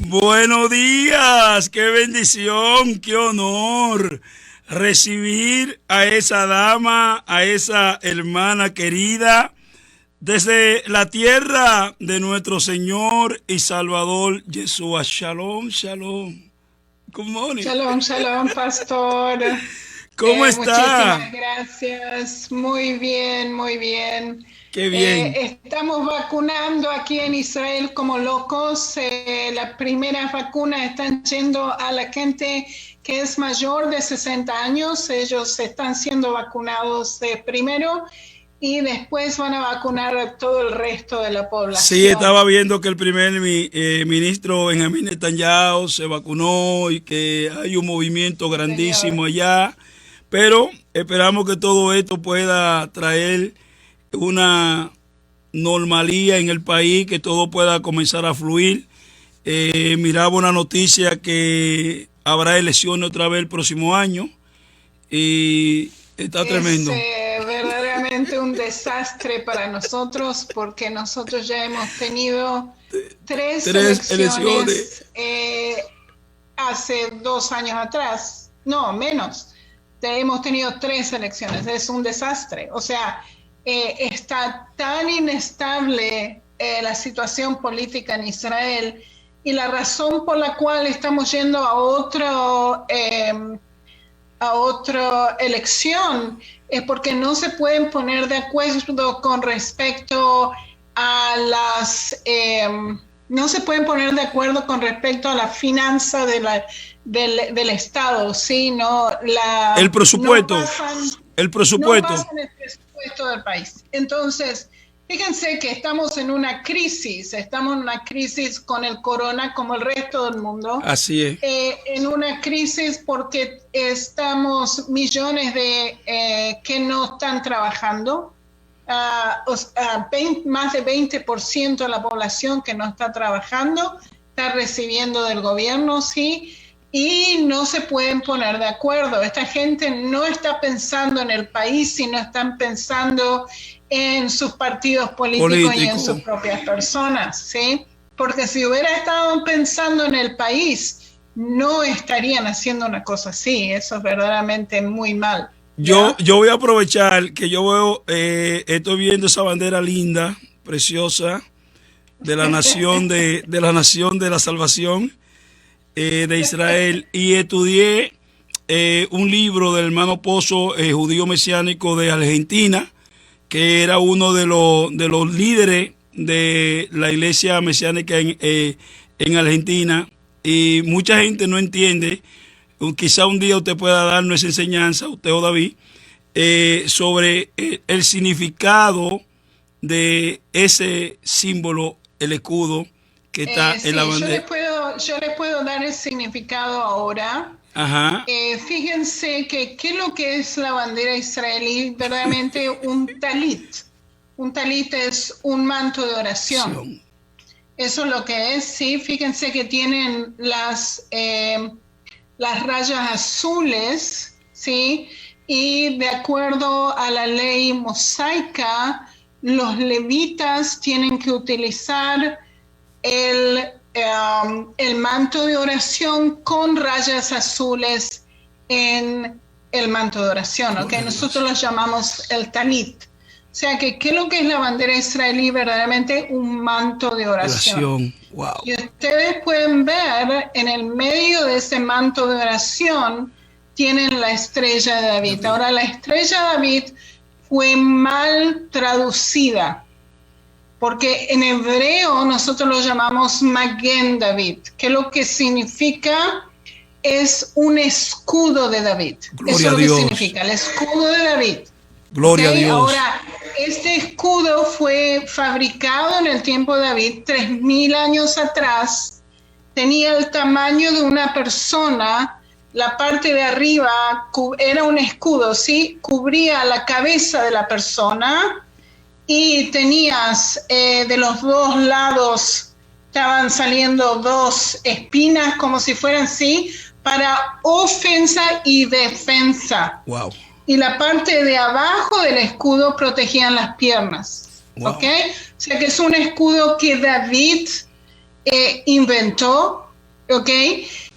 Buenos días, qué bendición, qué honor recibir a esa dama, a esa hermana querida, desde la tierra de nuestro Señor y Salvador Yeshua. Shalom, shalom. Good morning. Shalom, shalom, pastor. ¿Cómo está? Muchísimas gracias. Muy bien, muy bien. Qué bien. Estamos vacunando aquí en Israel como locos. Las primeras vacunas están yendo a la gente que es mayor de 60 años. Ellos están siendo vacunados primero y después van a vacunar a todo el resto de la población. Sí, estaba viendo que el primer ministro Benjamín Netanyahu se vacunó y que hay un movimiento grandísimo allá, pero esperamos que todo esto pueda traer una normalía en el país, que todo pueda comenzar a fluir. Miraba una noticia que habrá elecciones otra vez el próximo año y está tremendo. Verdaderamente un desastre para nosotros, porque nosotros ya hemos tenido tres elecciones hace 2 años atrás, no, menos. Hemos tenido 3 elecciones, es un desastre. O sea, está tan inestable la situación política en Israel, y la razón por la cual estamos yendo a otra elección es porque no se pueden poner de acuerdo con respecto a no se pueden poner de acuerdo con respecto a la finanza del Estado, ¿sí? El presupuesto. No pasan el presupuesto del país. Entonces, fíjense que estamos en una crisis con el corona como el resto del mundo. Así es. En una crisis porque estamos millones de que no están trabajando. Más de 20% de la población que no está trabajando está recibiendo del gobierno, sí, y no se pueden poner de acuerdo. Esta gente no está pensando en el país, sino están pensando en sus partidos políticos y en sus propias personas, ¿sí? Porque si hubiera estado pensando en el país, no estarían haciendo una cosa así. Eso es verdaderamente muy mal. Yo voy a aprovechar que yo veo, estoy viendo esa bandera linda, preciosa, de la nación de la salvación de Israel, y estudié un libro del hermano Pozo, judío mesiánico de Argentina, que era uno de los líderes de la iglesia mesiánica en Argentina, y mucha gente no entiende. Quizá un día usted pueda darnos esa enseñanza, usted o David, sobre el significado de ese símbolo, el escudo que está en la bandera. Yo les puedo dar el significado ahora. Ajá. Fíjense que qué es lo que es la bandera israelí, verdaderamente un talit. Un talit es un manto de oración. Eso es lo que es, sí. Fíjense que tienen las rayas azules, ¿sí? Y de acuerdo a la ley mosaica, los levitas tienen que utilizar el manto de oración con rayas azules en el manto de oración, ¿ok? Nosotros lo llamamos el talit. O sea que, ¿qué es lo que es la bandera israelí? Verdaderamente un manto de oración. Wow. Y ustedes pueden ver en el medio de ese manto de oración tienen la estrella de David. Ahora, la estrella de David fue mal traducida, porque en hebreo nosotros lo llamamos Maguen David, que lo que significa es un escudo de David. Gloria Eso es lo a Dios. que significa, el escudo de David. Gloria a Dios. Ahora, este escudo fue fabricado en el tiempo de David, 3000 años atrás. Tenía el tamaño de una persona. La parte de arriba era un escudo, ¿sí? Cubría la cabeza de la persona, y tenías de los 2 lados, estaban saliendo 2 espinas como si fueran, sí, para ofensa y defensa. Wow. Y la parte de abajo del escudo protegían las piernas. Wow. ¿Ok? O sea que es un escudo que David inventó, ¿ok?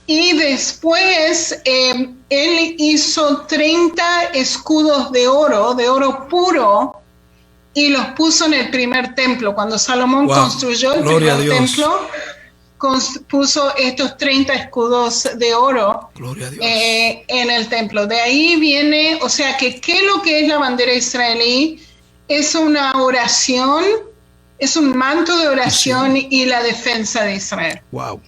Y después él hizo 30 escudos de oro puro, y los puso en el primer templo. Cuando Salomón construyó el primer templo, puso estos 30 escudos de oro en el templo. De ahí viene, o sea, que ¿qué es lo que es la bandera israelí? Es una oración, es un manto de oración y la defensa de Israel. Wow.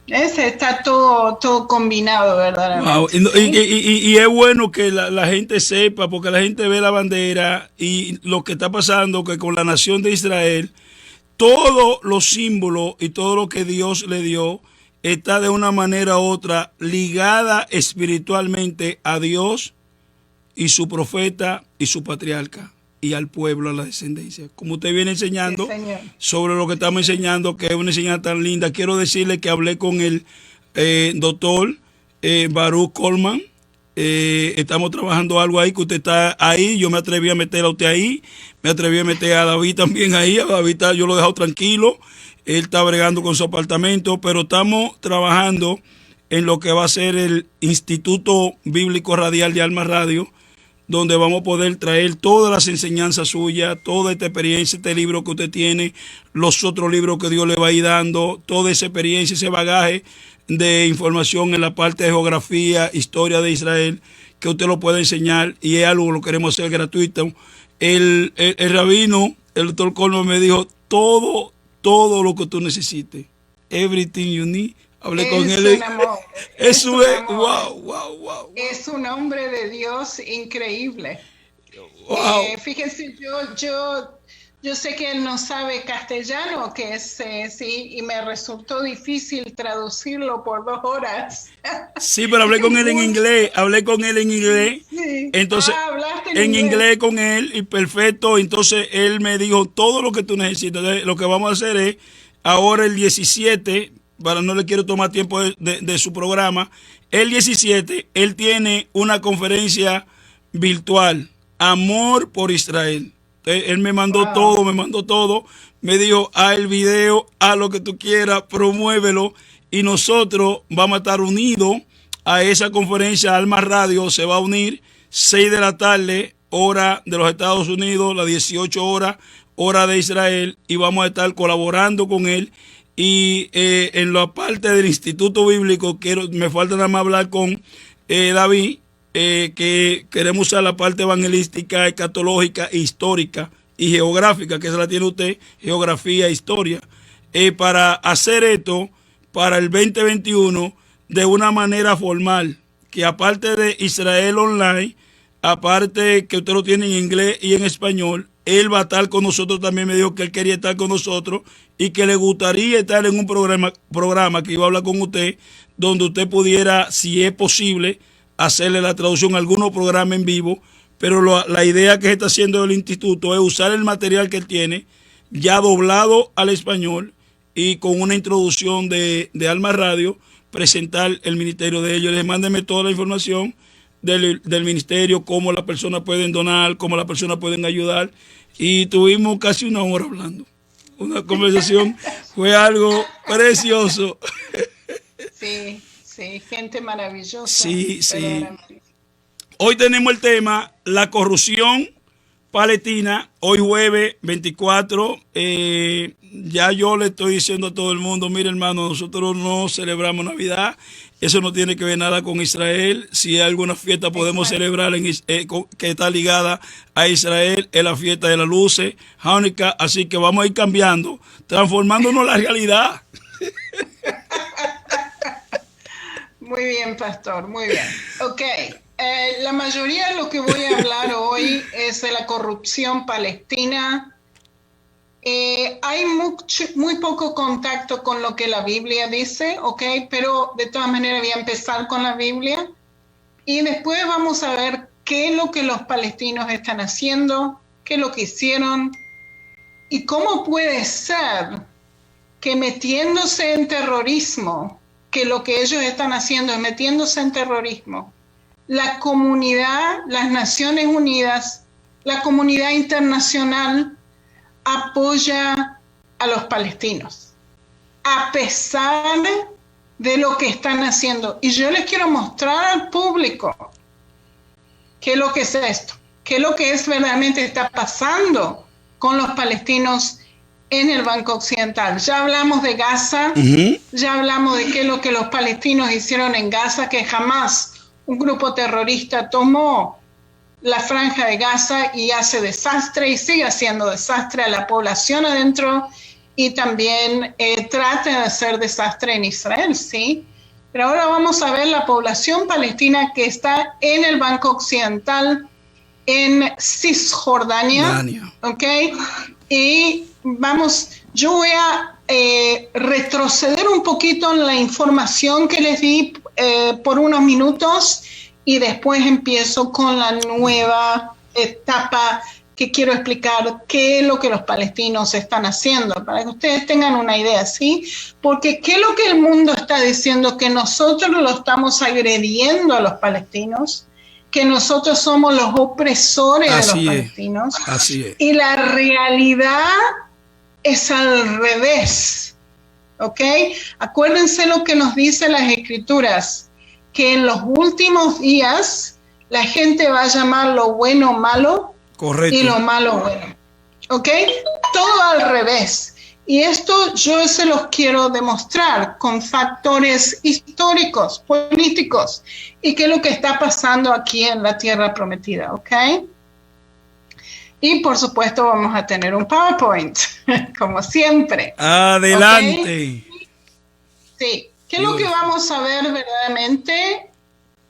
Está todo combinado, verdaderamente. Wow. Y es bueno que la gente sepa, porque la gente ve la bandera y lo que está pasando, que con la nación de Israel, todos los símbolos y todo lo que Dios le dio está de una manera u otra ligada espiritualmente a Dios y su profeta y su patriarca y al pueblo, a la descendencia. Como usted viene enseñando sobre lo que estamos enseñando, que es una enseñanza tan linda, quiero decirle que hablé con el doctor Baruch Coleman. Estamos trabajando algo ahí, que usted está ahí. Yo me atreví a meter a usted ahí, me atreví a meter a David también ahí. A David yo lo he dejado tranquilo, él está bregando con su apartamento, pero estamos trabajando en lo que va a ser el Instituto Bíblico Radial de Alma Radio, donde vamos a poder traer todas las enseñanzas suyas, toda esta experiencia, este libro que usted tiene, los otros libros que Dios le va a ir dando, toda esa experiencia, ese bagaje de información en la parte de geografía, historia de Israel, que usted lo puede enseñar, y es algo que lo queremos hacer gratuito. El rabino, el doctor Coleman, me dijo todo lo que tú necesites. Everything you need. Hablé con él. Eso es, wow. Es un hombre de Dios increíble. Wow. Fíjense, yo sé que él no sabe castellano, que es, sí, y me resultó difícil traducirlo por 2 horas. Sí, pero hablé con él en inglés. Sí. Entonces, ¿hablaste en inglés con él, y perfecto. Entonces, él me dijo todo lo que tú necesitas. Entonces, lo que vamos a hacer es, ahora el 17, para no le quiero tomar tiempo de su programa, el 17, él tiene una conferencia virtual, Amor por Israel. Él me mandó todo, me dijo, haz el video, haz lo que tú quieras, promuévelo, y nosotros vamos a estar unidos a esa conferencia. Alma Radio se va a unir 6 de la tarde, hora de los Estados Unidos, las 18 horas, hora de Israel, y vamos a estar colaborando con él. Y en la parte del Instituto Bíblico, me falta nada más hablar con David, que queremos usar la parte evangelística, escatológica, histórica y geográfica, que esa la tiene usted, geografía e historia, para hacer esto para el 2021 de una manera formal, que aparte de Israel Online, aparte que usted lo tiene en inglés y en español, él va a estar con nosotros también. Me dijo que él quería estar con nosotros y que le gustaría estar en un programa que iba a hablar con usted, donde usted pudiera, si es posible, hacerle la traducción a algunos programas en vivo. Pero la idea que se está haciendo el instituto es usar el material que él tiene, ya doblado al español y con una introducción de Alma Radio, presentar el ministerio de ellos. Les mándenme toda la información del ministerio, cómo las personas pueden donar, cómo las personas pueden ayudar. Y tuvimos casi 1 hora hablando. Una conversación, fue algo precioso. Sí, gente maravillosa. Sí. Hoy tenemos el tema, la corrupción palestina, hoy jueves 24. Ya yo le estoy diciendo a todo el mundo, mire hermano, nosotros no celebramos Navidad, eso no tiene que ver nada con Israel. Si hay alguna fiesta podemos celebrar que está ligada a Israel, es la fiesta de las luces, Hanukkah, así que vamos a ir cambiando, transformándonos la realidad. Muy bien, pastor, muy bien. Ok, la mayoría de lo que voy a hablar hoy es de la corrupción palestina. Hay muy poco contacto con lo que la Biblia dice, ok, pero de todas maneras voy a empezar con la Biblia y después vamos a ver qué es lo que los palestinos están haciendo, qué es lo que hicieron y cómo puede ser que metiéndose en terrorismo, que lo que ellos están haciendo es metiéndose en terrorismo, la comunidad, las Naciones Unidas, la comunidad internacional apoya a los palestinos, a pesar de lo que están haciendo. Y yo les quiero mostrar al público qué es lo que es esto, qué es lo que es verdaderamente está pasando con los palestinos en el Banco Occidental. Ya hablamos de Gaza, ya hablamos de qué es lo que los palestinos hicieron en Gaza, que jamás un grupo terrorista tomó la franja de Gaza y hace desastre y sigue haciendo desastre a la población adentro y también trata de hacer desastre en Israel, ¿sí? Pero ahora vamos a ver la población palestina que está en el Banco Occidental, en Cisjordania, ¿ok? Y vamos, yo voy a retroceder un poquito en la información que les di por unos minutos y después empiezo con la nueva etapa que quiero explicar qué es lo que los palestinos están haciendo, para que ustedes tengan una idea, ¿sí? Porque qué es lo que el mundo está diciendo, que nosotros lo estamos agrediendo a los palestinos, que nosotros somos los opresores de los palestinos. Así es. Y la realidad es al revés, ¿ok? Acuérdense lo que nos dicen las Escrituras, que en los últimos días la gente va a llamar lo bueno malo. Correcto. Y lo malo bueno, ¿ok? Todo al revés. Y esto yo se los quiero demostrar con factores históricos, políticos, y qué es lo que está pasando aquí en la Tierra Prometida, ¿ok? Y por supuesto vamos a tener un PowerPoint, como siempre. Adelante. ¿Okay? Sí, ¿qué es lo que vamos a ver verdaderamente?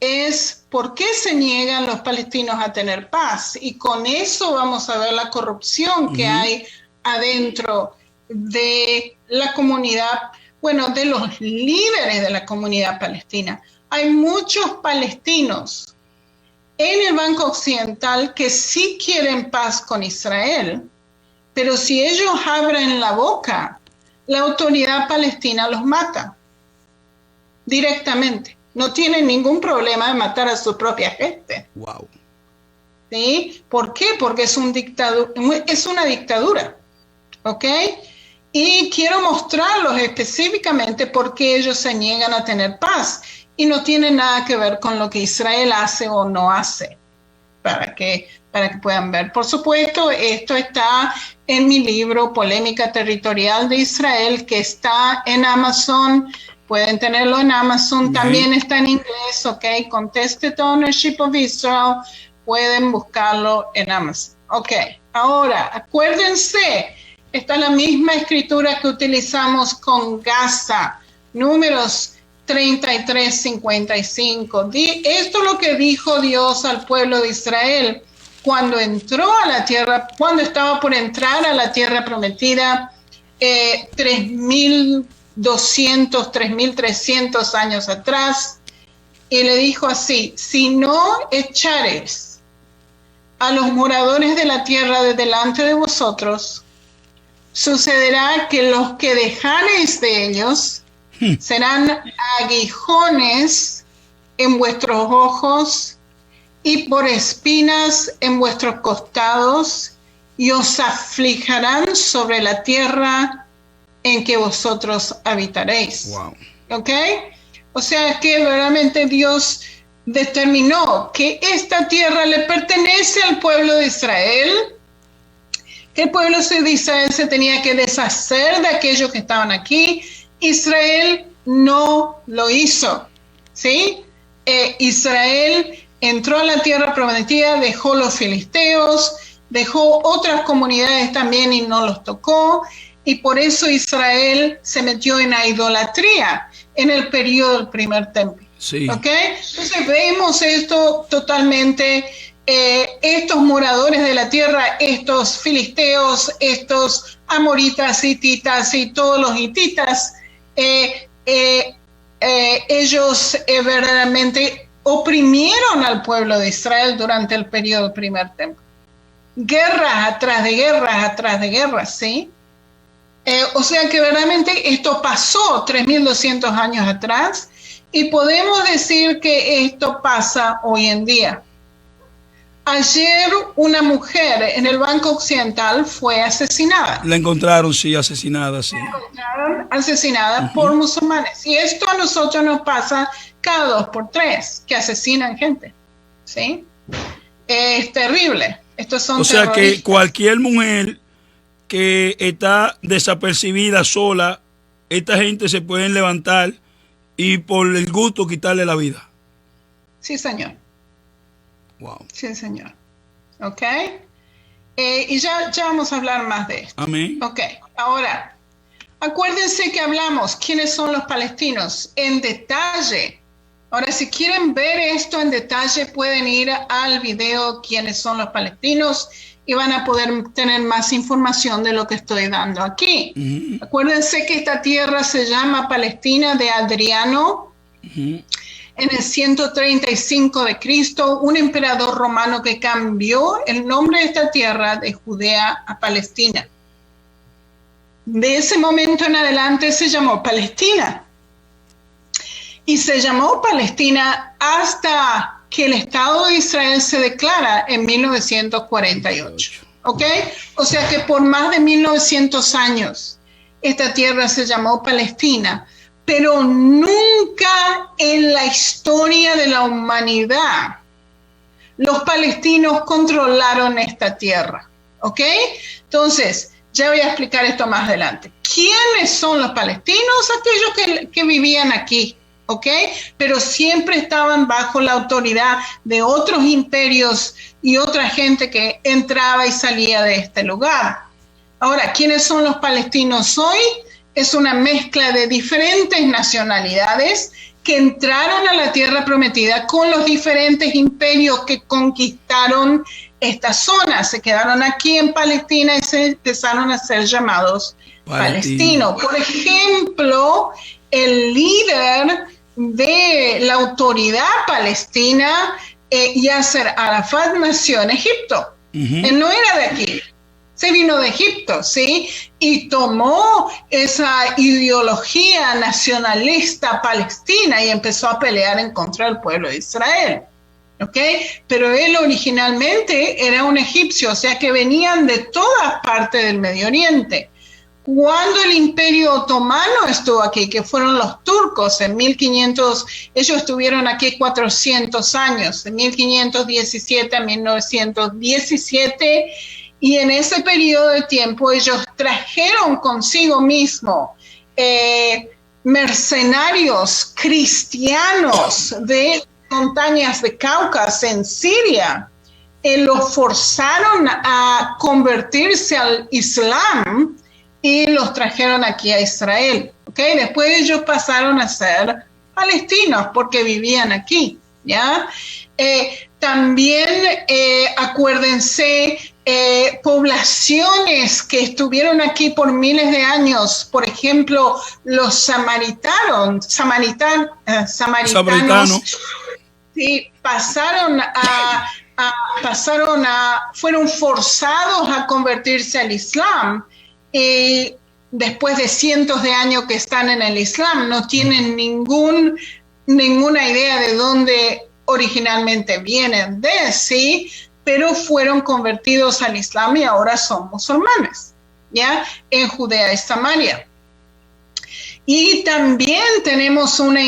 Es por qué se niegan los palestinos a tener paz. Y con eso vamos a ver la corrupción que hay adentro de la comunidad, bueno, de los líderes de la comunidad palestina. Hay muchos palestinos en el Banco Occidental que sí quieren paz con Israel, pero si ellos abren la boca, la autoridad palestina los mata directamente. No tienen ningún problema de matar a su propia gente. Wow. ¿Sí? ¿Por qué? Porque es una dictadura. ¿Ok? Y quiero mostrarlos específicamente por qué ellos se niegan a tener paz. Y no tiene nada que ver con lo que Israel hace o no hace. Para que puedan ver. Por supuesto, esto está en mi libro Polémica Territorial de Israel, que está en Amazon. Pueden tenerlo en Amazon, también está en inglés, ¿ok? Contested Ownership of Israel, pueden buscarlo en Amazon. Ok, ahora, acuérdense, esta es la misma escritura que utilizamos con Gaza, Números 33:55. Esto es lo que dijo Dios al pueblo de Israel cuando entró a la tierra, cuando estaba por entrar a la tierra prometida, 3.300 años atrás, y le dijo así: si no echares a los moradores de la tierra de delante de vosotros, sucederá que los que dejareis de ellos serán aguijones en vuestros ojos y por espinas en vuestros costados, y os aflijarán sobre la tierra en que vosotros habitaréis. Wow. ¿Ok? O sea que verdaderamente Dios determinó que esta tierra le pertenece al pueblo de Israel, que el pueblo de Israel se tenía que deshacer de aquellos que estaban aquí. Israel no lo hizo, ¿sí? Israel entró a la tierra prometida, dejó los filisteos, dejó otras comunidades también y no los tocó. Y por eso Israel se metió en la idolatría en el periodo del primer templo. Sí. ¿Ok? Entonces vemos esto totalmente, estos moradores de la tierra, estos filisteos, estos amoritas, hititas y todos los hititas, ellos verdaderamente oprimieron al pueblo de Israel durante el periodo del primer templo. Guerras atrás de guerras, ¿sí? O sea que verdaderamente esto pasó 3.200 años atrás y podemos decir que esto pasa hoy en día. Ayer una mujer en el Banco Occidental fue asesinada. La encontraron, sí, asesinada, sí. La encontraron asesinada por musulmanes. Y esto a nosotros nos pasa cada 2 por 3, que asesinan gente. ¿Sí? Es terrible. Estos son sea terroristas. que cualquier mujer que está desapercibida, sola, esta gente se pueden levantar y por el gusto quitarle la vida. Sí, señor. Wow. Sí, señor. ¿Ok? Y ya vamos a hablar más de esto. Amén. Ok, ahora, acuérdense que hablamos quiénes son los palestinos en detalle. Ahora, si quieren ver esto en detalle, pueden ir al video quiénes son los palestinos y van a poder tener más información de lo que estoy dando aquí. Acuérdense que esta tierra se llama Palestina de Adriano. En el 135 de Cristo, un emperador romano que cambió el nombre de esta tierra de Judea a Palestina. De ese momento en adelante se llamó Palestina. Y se llamó Palestina hasta que el Estado de Israel se declara en 1948. ¿Ok? O sea que por más de 1900 años esta tierra se llamó Palestina, pero nunca en la historia de la humanidad los palestinos controlaron esta tierra. ¿Ok? Entonces, ya voy a explicar esto más adelante. ¿Quiénes son los palestinos? Aquellos que vivían aquí. ¿Ok? Pero siempre estaban bajo la autoridad de otros imperios y otra gente que entraba y salía de este lugar. Ahora, ¿quiénes son los palestinos hoy? Es una mezcla de diferentes nacionalidades que entraron a la tierra prometida con los diferentes imperios que conquistaron esta zona. Se quedaron aquí en Palestina y se empezaron a ser llamados palestinos. Por ejemplo, el líder de la autoridad palestina, Yasser Arafat, nació en Egipto. Él no era de aquí, se vino de Egipto, ¿sí? Y tomó esa ideología nacionalista palestina y empezó a pelear en contra del pueblo de Israel. ¿Ok? Pero él originalmente era un egipcio, o sea que venían de todas partes del Medio Oriente. Cuando el Imperio Otomano estuvo aquí, que fueron los turcos en 1500, ellos estuvieron aquí 400 años, de 1517 a 1917, y en ese periodo de tiempo ellos trajeron consigo mismo mercenarios cristianos de montañas de Cáucaso en Siria. Los forzaron a convertirse al Islam y los trajeron aquí a Israel. ¿Okay? Después ellos pasaron a ser palestinos porque vivían aquí. ¿Ya? También acuérdense, poblaciones que estuvieron aquí por miles de años, por ejemplo, los samaritanos, sí, fueron forzados a convertirse al Islam. Después de cientos de años que están en el Islam, no tienen ninguna idea de dónde originalmente vienen ¿sí? Pero fueron convertidos al Islam y ahora son musulmanes, ¿ya? En Judea y Samaria. Y también tenemos una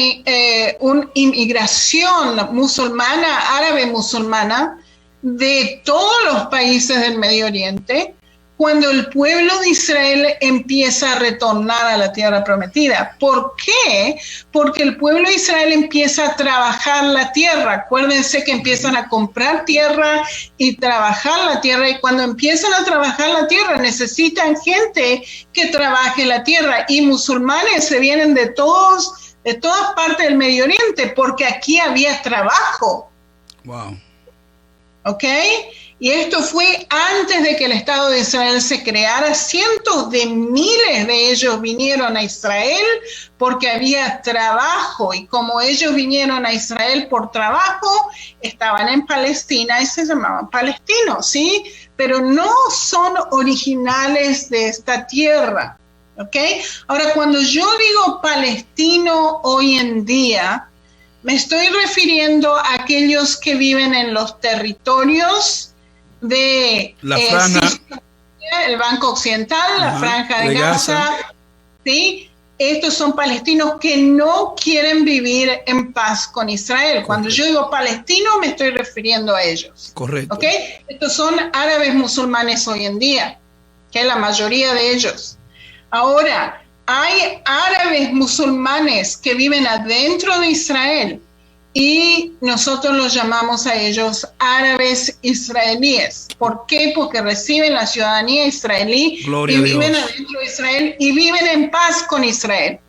inmigración musulmana, árabe musulmana, de todos los países del Medio Oriente, cuando el pueblo de Israel empieza a retornar a la tierra prometida. ¿Por qué? Porque el pueblo de Israel empieza a trabajar la tierra. Acuérdense que empiezan a comprar tierra y trabajar la tierra, y cuando empiezan a trabajar la tierra necesitan gente que trabaje la tierra, y musulmanes se vienen de todas partes del Medio Oriente porque aquí había trabajo. Wow. ¿Ok? Y esto fue antes de que el Estado de Israel se creara. Cientos de miles de ellos vinieron a Israel porque había trabajo, y como ellos vinieron a Israel por trabajo, estaban en Palestina y se llamaban palestinos, ¿sí? Pero no son originales de esta tierra, ¿ok? Ahora, cuando yo digo palestino hoy en día, Me estoy refiriendo a aquellos que viven en los territorios de la franja, el Banco Occidental, la franja de Gaza, ¿sí? Estos son palestinos que no quieren vivir en paz con Israel. Correcto. Cuando yo digo palestino, me estoy refiriendo a ellos. Correcto. ¿Okay? Estos son árabes musulmanes hoy en día, que es la mayoría de ellos. Ahora, hay árabes musulmanes que viven adentro de Israel y nosotros los llamamos a ellos árabes israelíes. ¿Por qué? Porque reciben la ciudadanía israelí y viven adentro de Israel y viven en paz con Israel.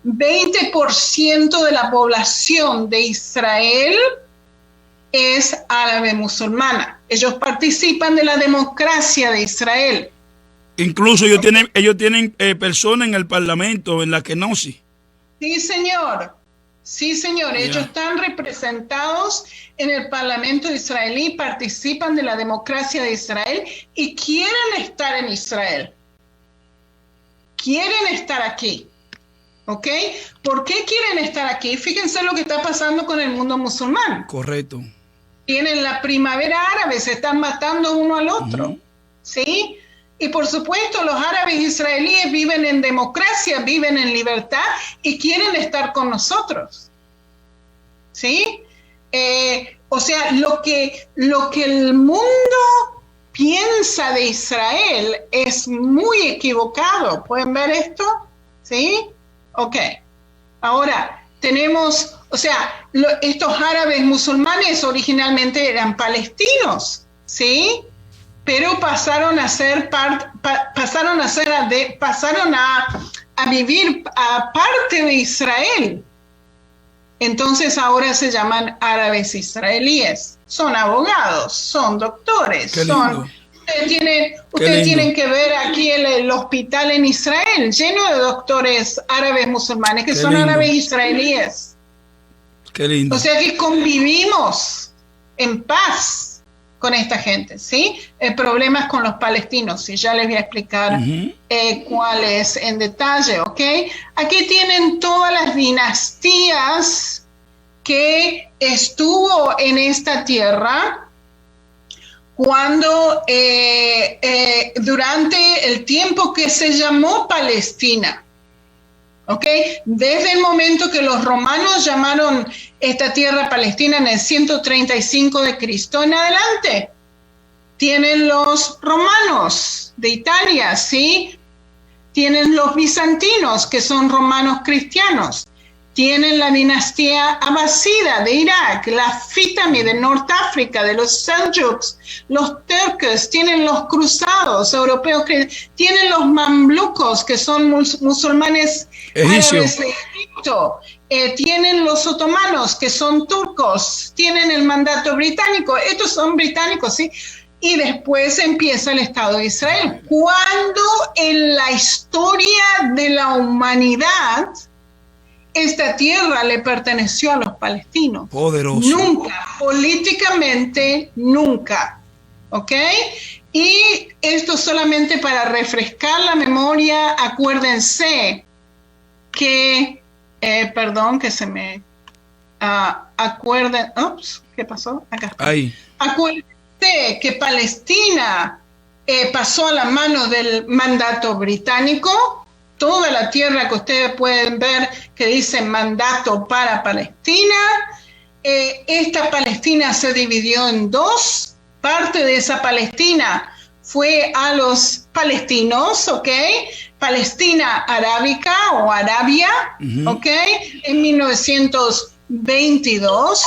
20% de la población de Israel es árabe musulmana. Ellos participan de la democracia de Israel. Incluso ellos tienen personas en el parlamento, en la Knesset. Sí, señor. Sí, señor, ellos están representados en el Parlamento israelí, participan de la democracia de Israel y quieren estar en Israel. Quieren estar aquí, ¿ok? ¿Por qué quieren estar aquí? Fíjense lo que está pasando con el mundo musulmán. Correcto. Tienen la primavera árabe, se están matando uno al otro, ¿sí? Y por supuesto los árabes israelíes viven en democracia, viven en libertad y quieren estar con nosotros. ¿Sí? O sea, lo que el mundo piensa de Israel es muy equivocado. ¿Pueden ver esto? ¿Sí? Ok. Ahora, tenemos, o sea, estos árabes musulmanes originalmente eran palestinos, ¿sí? Pero pasaron a vivir a parte de Israel. Entonces ahora se llaman árabes israelíes. Son abogados, son doctores, ustedes tienen que ver aquí el hospital en Israel, lleno de doctores árabes musulmanes que son árabes israelíes. Qué lindo. O sea que convivimos en paz con esta gente, ¿sí? El problema es con los palestinos, y ya les voy a explicar cuál es en detalle, ¿ok? Aquí tienen todas las dinastías que estuvo en esta tierra cuando, durante el tiempo que se llamó Palestina, ¿ok? Desde el momento que los romanos llamaron esta tierra Palestina en el 135 de Cristo en adelante, tienen los romanos de Italia, ¿sí? Tienen los bizantinos, que son romanos cristianos. Tienen la dinastía abasida de Irak, la Fitami de Norteáfrica, de los Seljuks, los turcos, tienen los cruzados europeos, tienen los mamlucos, que son musulmanes árabes de Egipto, tienen los otomanos, que son turcos, tienen el mandato británico, estos son británicos, ¿sí? Y después empieza el Estado de Israel. Cuando en la historia de la humanidad esta tierra le perteneció a los palestinos. Poderoso. Nunca, políticamente, nunca. ¿Ok? Y esto solamente para refrescar la memoria, acuérdense que, perdón, que se me acuerden, ups, ¿qué pasó? Acá. Ahí. Acuérdense que Palestina pasó a la mano del mandato británico. Toda la tierra que ustedes pueden ver que dice mandato para Palestina, esta Palestina se dividió en dos. Parte de esa Palestina fue a los palestinos, ¿ok? Palestina arábica o Arabia, ¿ok? En 1922.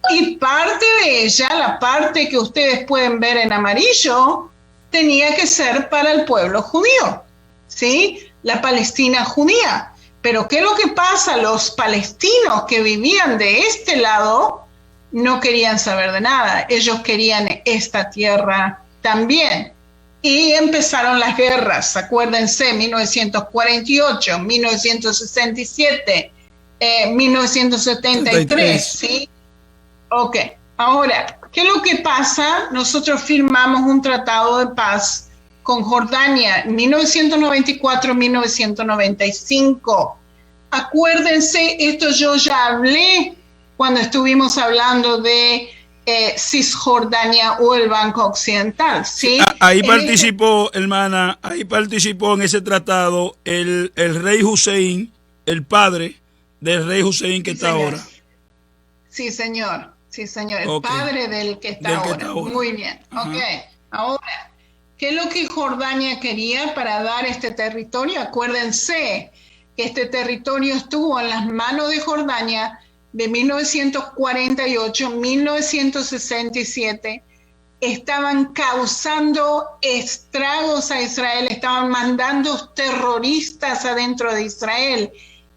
Y parte de ella, la parte que ustedes pueden ver en amarillo, tenía que ser para el pueblo judío, ¿sí? La Palestina judía. Pero ¿qué es lo que pasa? Los palestinos que vivían de este lado no querían saber de nada. Ellos querían esta tierra también. Y empezaron las guerras, acuérdense, 1948, 1967, 1973, ¿sí? Ok, ahora, ¿qué es lo que pasa? Nosotros firmamos un tratado de paz con Jordania en 1994-1995. Acuérdense, esto yo ya hablé cuando estuvimos hablando de Cisjordania o el Banco Occidental. ¿Sí? Ahí participó, hermana, ahí participó en ese tratado el rey Hussein, el padre del rey Hussein que está ahora. Sí, señor. Sí, señor. El padre del que está ahora. Muy bien. Ok. Ahora, ¿qué es lo que Jordania quería para dar este territorio? Acuérdense que este territorio estuvo en las manos de Jordania de 1948 a 1967. Estaban causando estragos a Israel, estaban mandando terroristas adentro de Israel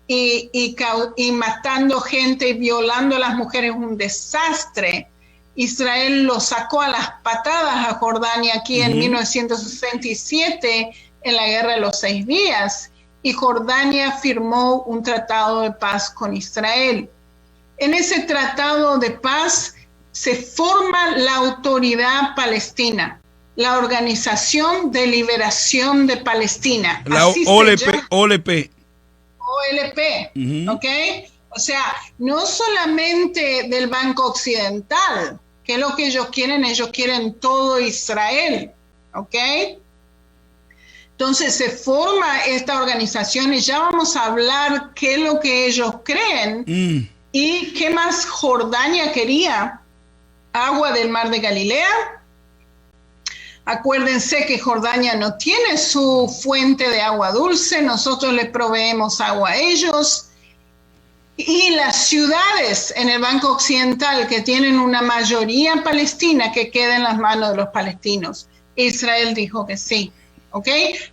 y matando gente, violando a las mujeres, un desastre. Israel lo sacó a las patadas a Jordania aquí en 1967 en la Guerra de los 6 Días, y Jordania firmó un tratado de paz con Israel. En ese tratado de paz se forma la Autoridad Palestina, la Organización de Liberación de Palestina. La OLP. ¿Ok? O sea, no solamente del Banco Occidental, que es lo que ellos quieren todo Israel, ¿ok? Entonces se forma esta organización y ya vamos a hablar qué es lo que ellos creen y qué más Jordania quería. Agua del Mar de Galilea. Acuérdense que Jordania no tiene su fuente de agua dulce, nosotros les proveemos agua a ellos. Y las ciudades en el Banco Occidental que tienen una mayoría palestina que queda en las manos de los palestinos. Israel dijo que sí, ¿ok?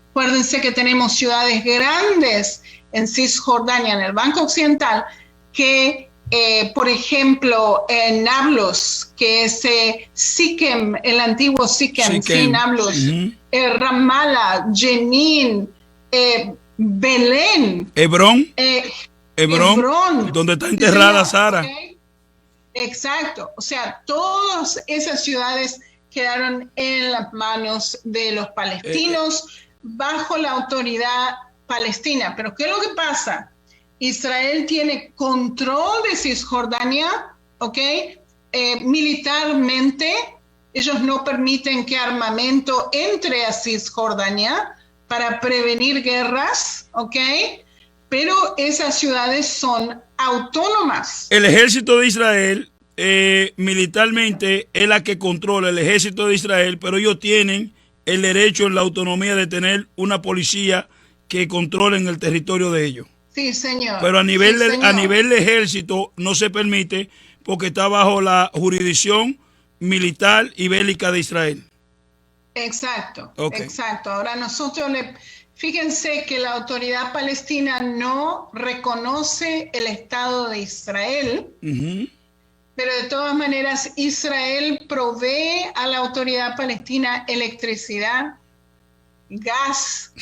Acuérdense que tenemos ciudades grandes en Cisjordania, en el Banco Occidental, que, por ejemplo, en Nablus, que es Siquem, el antiguo Siquem, sí, Nablus, Ramallah, Jenin, Belén. Hebrón. Hebrón, donde está enterrada Sara. Okay. Exacto, o sea, todas esas ciudades quedaron en las manos de los palestinos bajo la autoridad palestina. Pero ¿qué es lo que pasa? Israel tiene control de Cisjordania, ¿ok? Militarmente, ellos no permiten que armamento entre a Cisjordania para prevenir guerras, ¿ok? Pero esas ciudades son autónomas. El ejército de Israel, militarmente, es la que controla el ejército de Israel, pero ellos tienen el derecho, la autonomía de tener una policía que controle en el territorio de ellos. Sí, señor. Pero a nivel, a nivel de ejército no se permite porque está bajo la jurisdicción militar y bélica de Israel. Exacto, exacto. Ahora nosotros fíjense que la autoridad palestina no reconoce el Estado de Israel, pero de todas maneras Israel provee a la autoridad palestina electricidad, gas,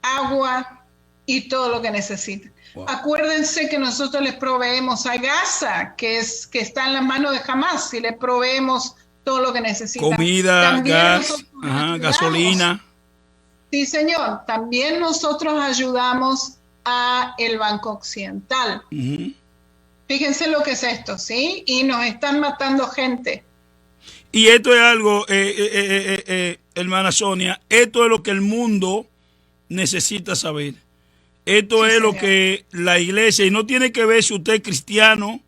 agua y todo lo que necesita. Wow. Acuérdense que nosotros les proveemos a Gaza, que está en las manos de Hamas, y les proveemos todo lo que necesitan. Comida, también gas, gasolina. Sí, señor. También nosotros ayudamos a el Banco Occidental. Fíjense lo que es esto, ¿sí? Y nos están matando gente. Y esto es algo, hermana Sonia, esto es lo que el mundo necesita saber. Esto es lo que la iglesia, y no tiene que ver si usted es cristiano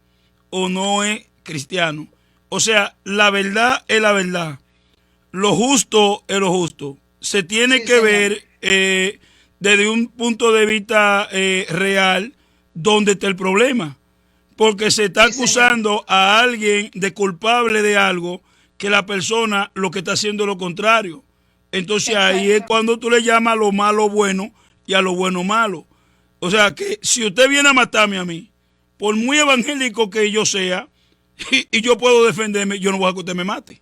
o no es cristiano. O sea, la verdad es la verdad. Lo justo es lo justo. Se tiene que ver desde un punto de vista real dónde está el problema. Porque se está acusando a alguien de culpable de algo que la persona lo que está haciendo es lo contrario. Entonces ahí es cuando tú le llamas a lo malo bueno y a lo bueno malo. O sea que si usted viene a matarme a mí, por muy evangélico que yo sea, y yo puedo defenderme, yo no voy a que usted me mate.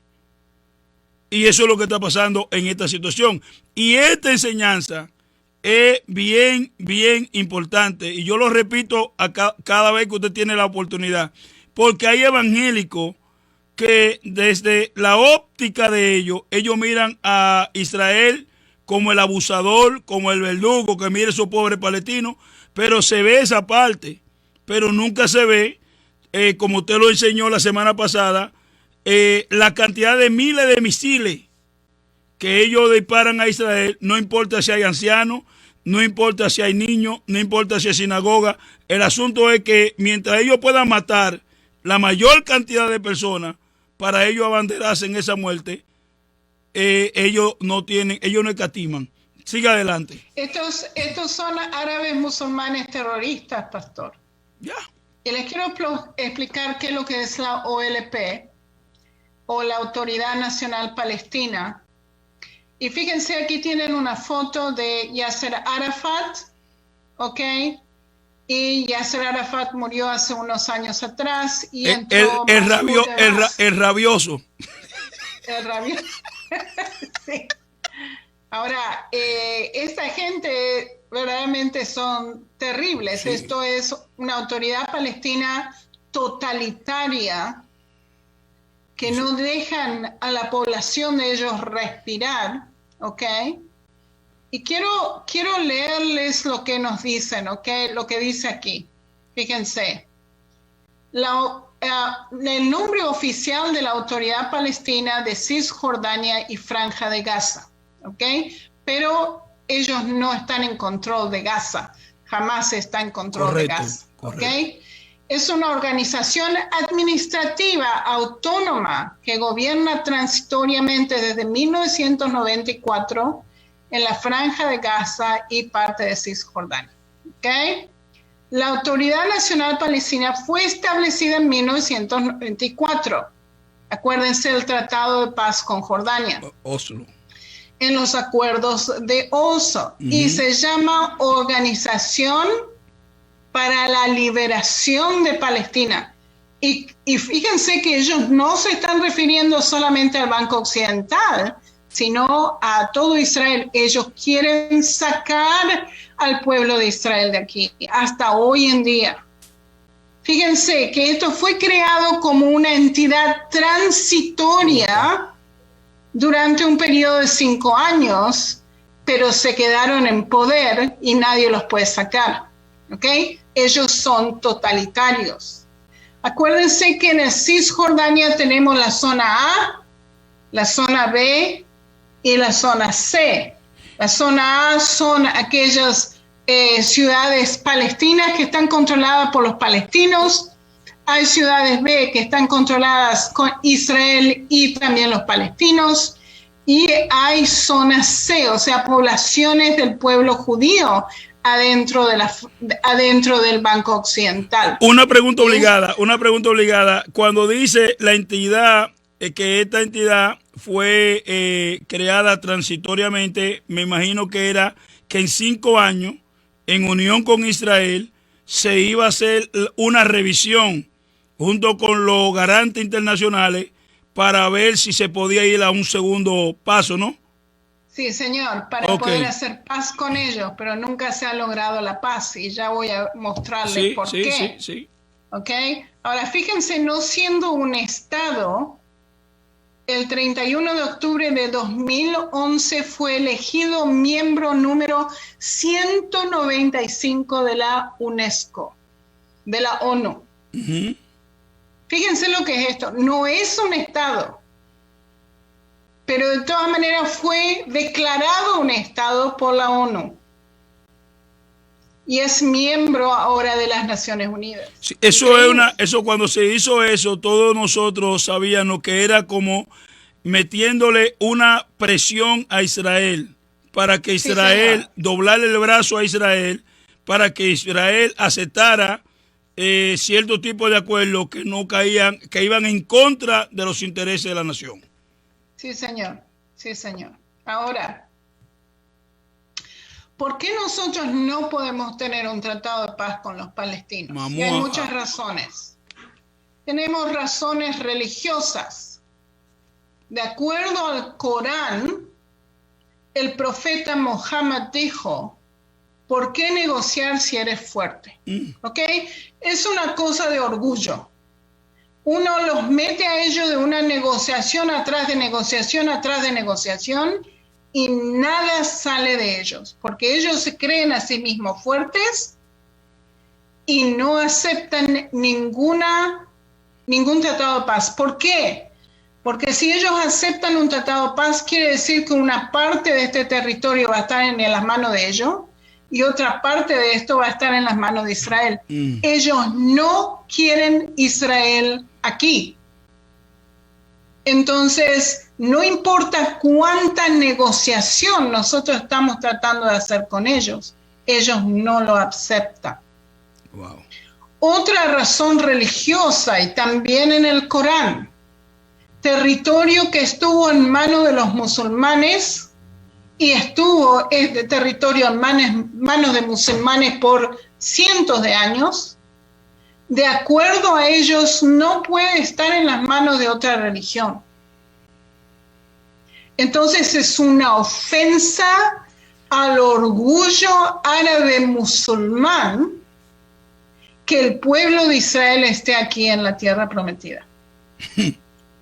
Y eso es lo que está pasando en esta situación. Y esta enseñanza es bien, bien importante. Y yo lo repito cada vez que usted tiene la oportunidad. Porque hay evangélicos que desde la óptica de ellos miran a Israel como el abusador, como el verdugo, que mire a esos pobres palestinos. Pero se ve esa parte. Pero nunca se ve como usted lo enseñó la semana pasada, la cantidad de miles de misiles que ellos disparan a Israel, no importa si hay ancianos, no importa si hay niños, no importa si hay sinagoga. El asunto es que mientras ellos puedan matar la mayor cantidad de personas para ellos abanderarse en esa muerte, ellos no escatiman. Siga adelante. Estos son árabes musulmanes terroristas, pastor. Ya. Y les quiero explicar qué es lo que es la OLP, o la Autoridad Nacional Palestina. Y fíjense, aquí tienen una foto de Yasser Arafat, ¿ok? Y Yasser Arafat murió hace unos años atrás. Y el rabioso. El rabioso. Sí. Ahora, esta gente verdaderamente son terribles. Sí. Esto es una autoridad palestina totalitaria que no dejan a la población de ellos respirar, ¿ok? Y quiero leerles lo que nos dicen, ¿ok? Lo que dice aquí. Fíjense. El nombre oficial de la Autoridad Palestina de Cisjordania y Franja de Gaza, ¿ok? Pero ellos no están en control de Gaza. Jamás está en control de Gaza, ¿ok? Es una organización administrativa autónoma que gobierna transitoriamente desde 1994 en la Franja de Gaza y parte de Cisjordania. ¿Okay? La Autoridad Nacional Palestina fue establecida en 1994. Acuérdense del Tratado de Paz con Jordania. Oslo. En los acuerdos de Oslo. Y se llama Organización para la Liberación de Palestina. Y fíjense que ellos no se están refiriendo solamente al Banco Occidental, sino a todo Israel. Ellos quieren sacar al pueblo de Israel de aquí, hasta hoy en día. Fíjense que esto fue creado como una entidad transitoria durante un periodo de 5 años, pero se quedaron en poder y nadie los puede sacar. ¿Ok? Ellos son totalitarios. Acuérdense que en el Cisjordania tenemos la zona A, la zona B y la zona C. La zona A son aquellas ciudades palestinas que están controladas por los palestinos. Hay ciudades B que están controladas con Israel y también los palestinos. Y hay zona C, o sea, poblaciones del pueblo judío adentro del Banco Occidental. Una pregunta obligada. Cuando dice la entidad, que esta entidad fue creada transitoriamente, me imagino que era que en 5 años, en unión con Israel, se iba a hacer una revisión junto con los garantes internacionales para ver si se podía ir a un segundo paso, ¿no? Sí, señor, para poder hacer paz con ellos, pero nunca se ha logrado la paz y ya voy a mostrarles por qué. Sí. ¿Ok? Ahora, fíjense, no siendo un Estado, el 31 de octubre de 2011 fue elegido miembro número 195 de la UNESCO, de la ONU. Fíjense lo que es esto, no es un Estado, pero de todas maneras fue declarado un Estado por la ONU y es miembro ahora de las Naciones Unidas. Sí, eso cuando se hizo eso, todos nosotros sabíamos que era como metiéndole una presión a Israel para que Israel, doblarle el brazo a Israel, para que Israel aceptara cierto tipo de acuerdos que no caían, que iban en contra de los intereses de la nación. Sí, señor. Sí, señor. Ahora, ¿por qué nosotros no podemos tener un tratado de paz con los palestinos? Y hay muchas razones. Tenemos razones religiosas. De acuerdo al Corán, el profeta Mohammed dijo, ¿por qué negociar si eres fuerte? ¿Ok? Es una cosa de orgullo. Uno los mete a ellos de una negociación atrás de negociación atrás de negociación y nada sale de ellos, porque ellos se creen a sí mismos fuertes y no aceptan ningún tratado de paz. ¿Por qué? Porque si ellos aceptan un tratado de paz, quiere decir que una parte de este territorio va a estar en las manos de ellos y otra parte de esto va a estar en las manos de Israel. Ellos no quieren Israel aquí. Entonces, no importa cuánta negociación nosotros estamos tratando de hacer con ellos no lo aceptan. Wow. Otra razón religiosa, y también en el Corán, territorio que estuvo en manos de los musulmanes y estuvo este territorio en manos de musulmanes por cientos de años, de acuerdo a ellos no puede estar en las manos de otra religión. Entonces es una ofensa al orgullo árabe musulmán que el pueblo de Israel esté aquí en la tierra prometida.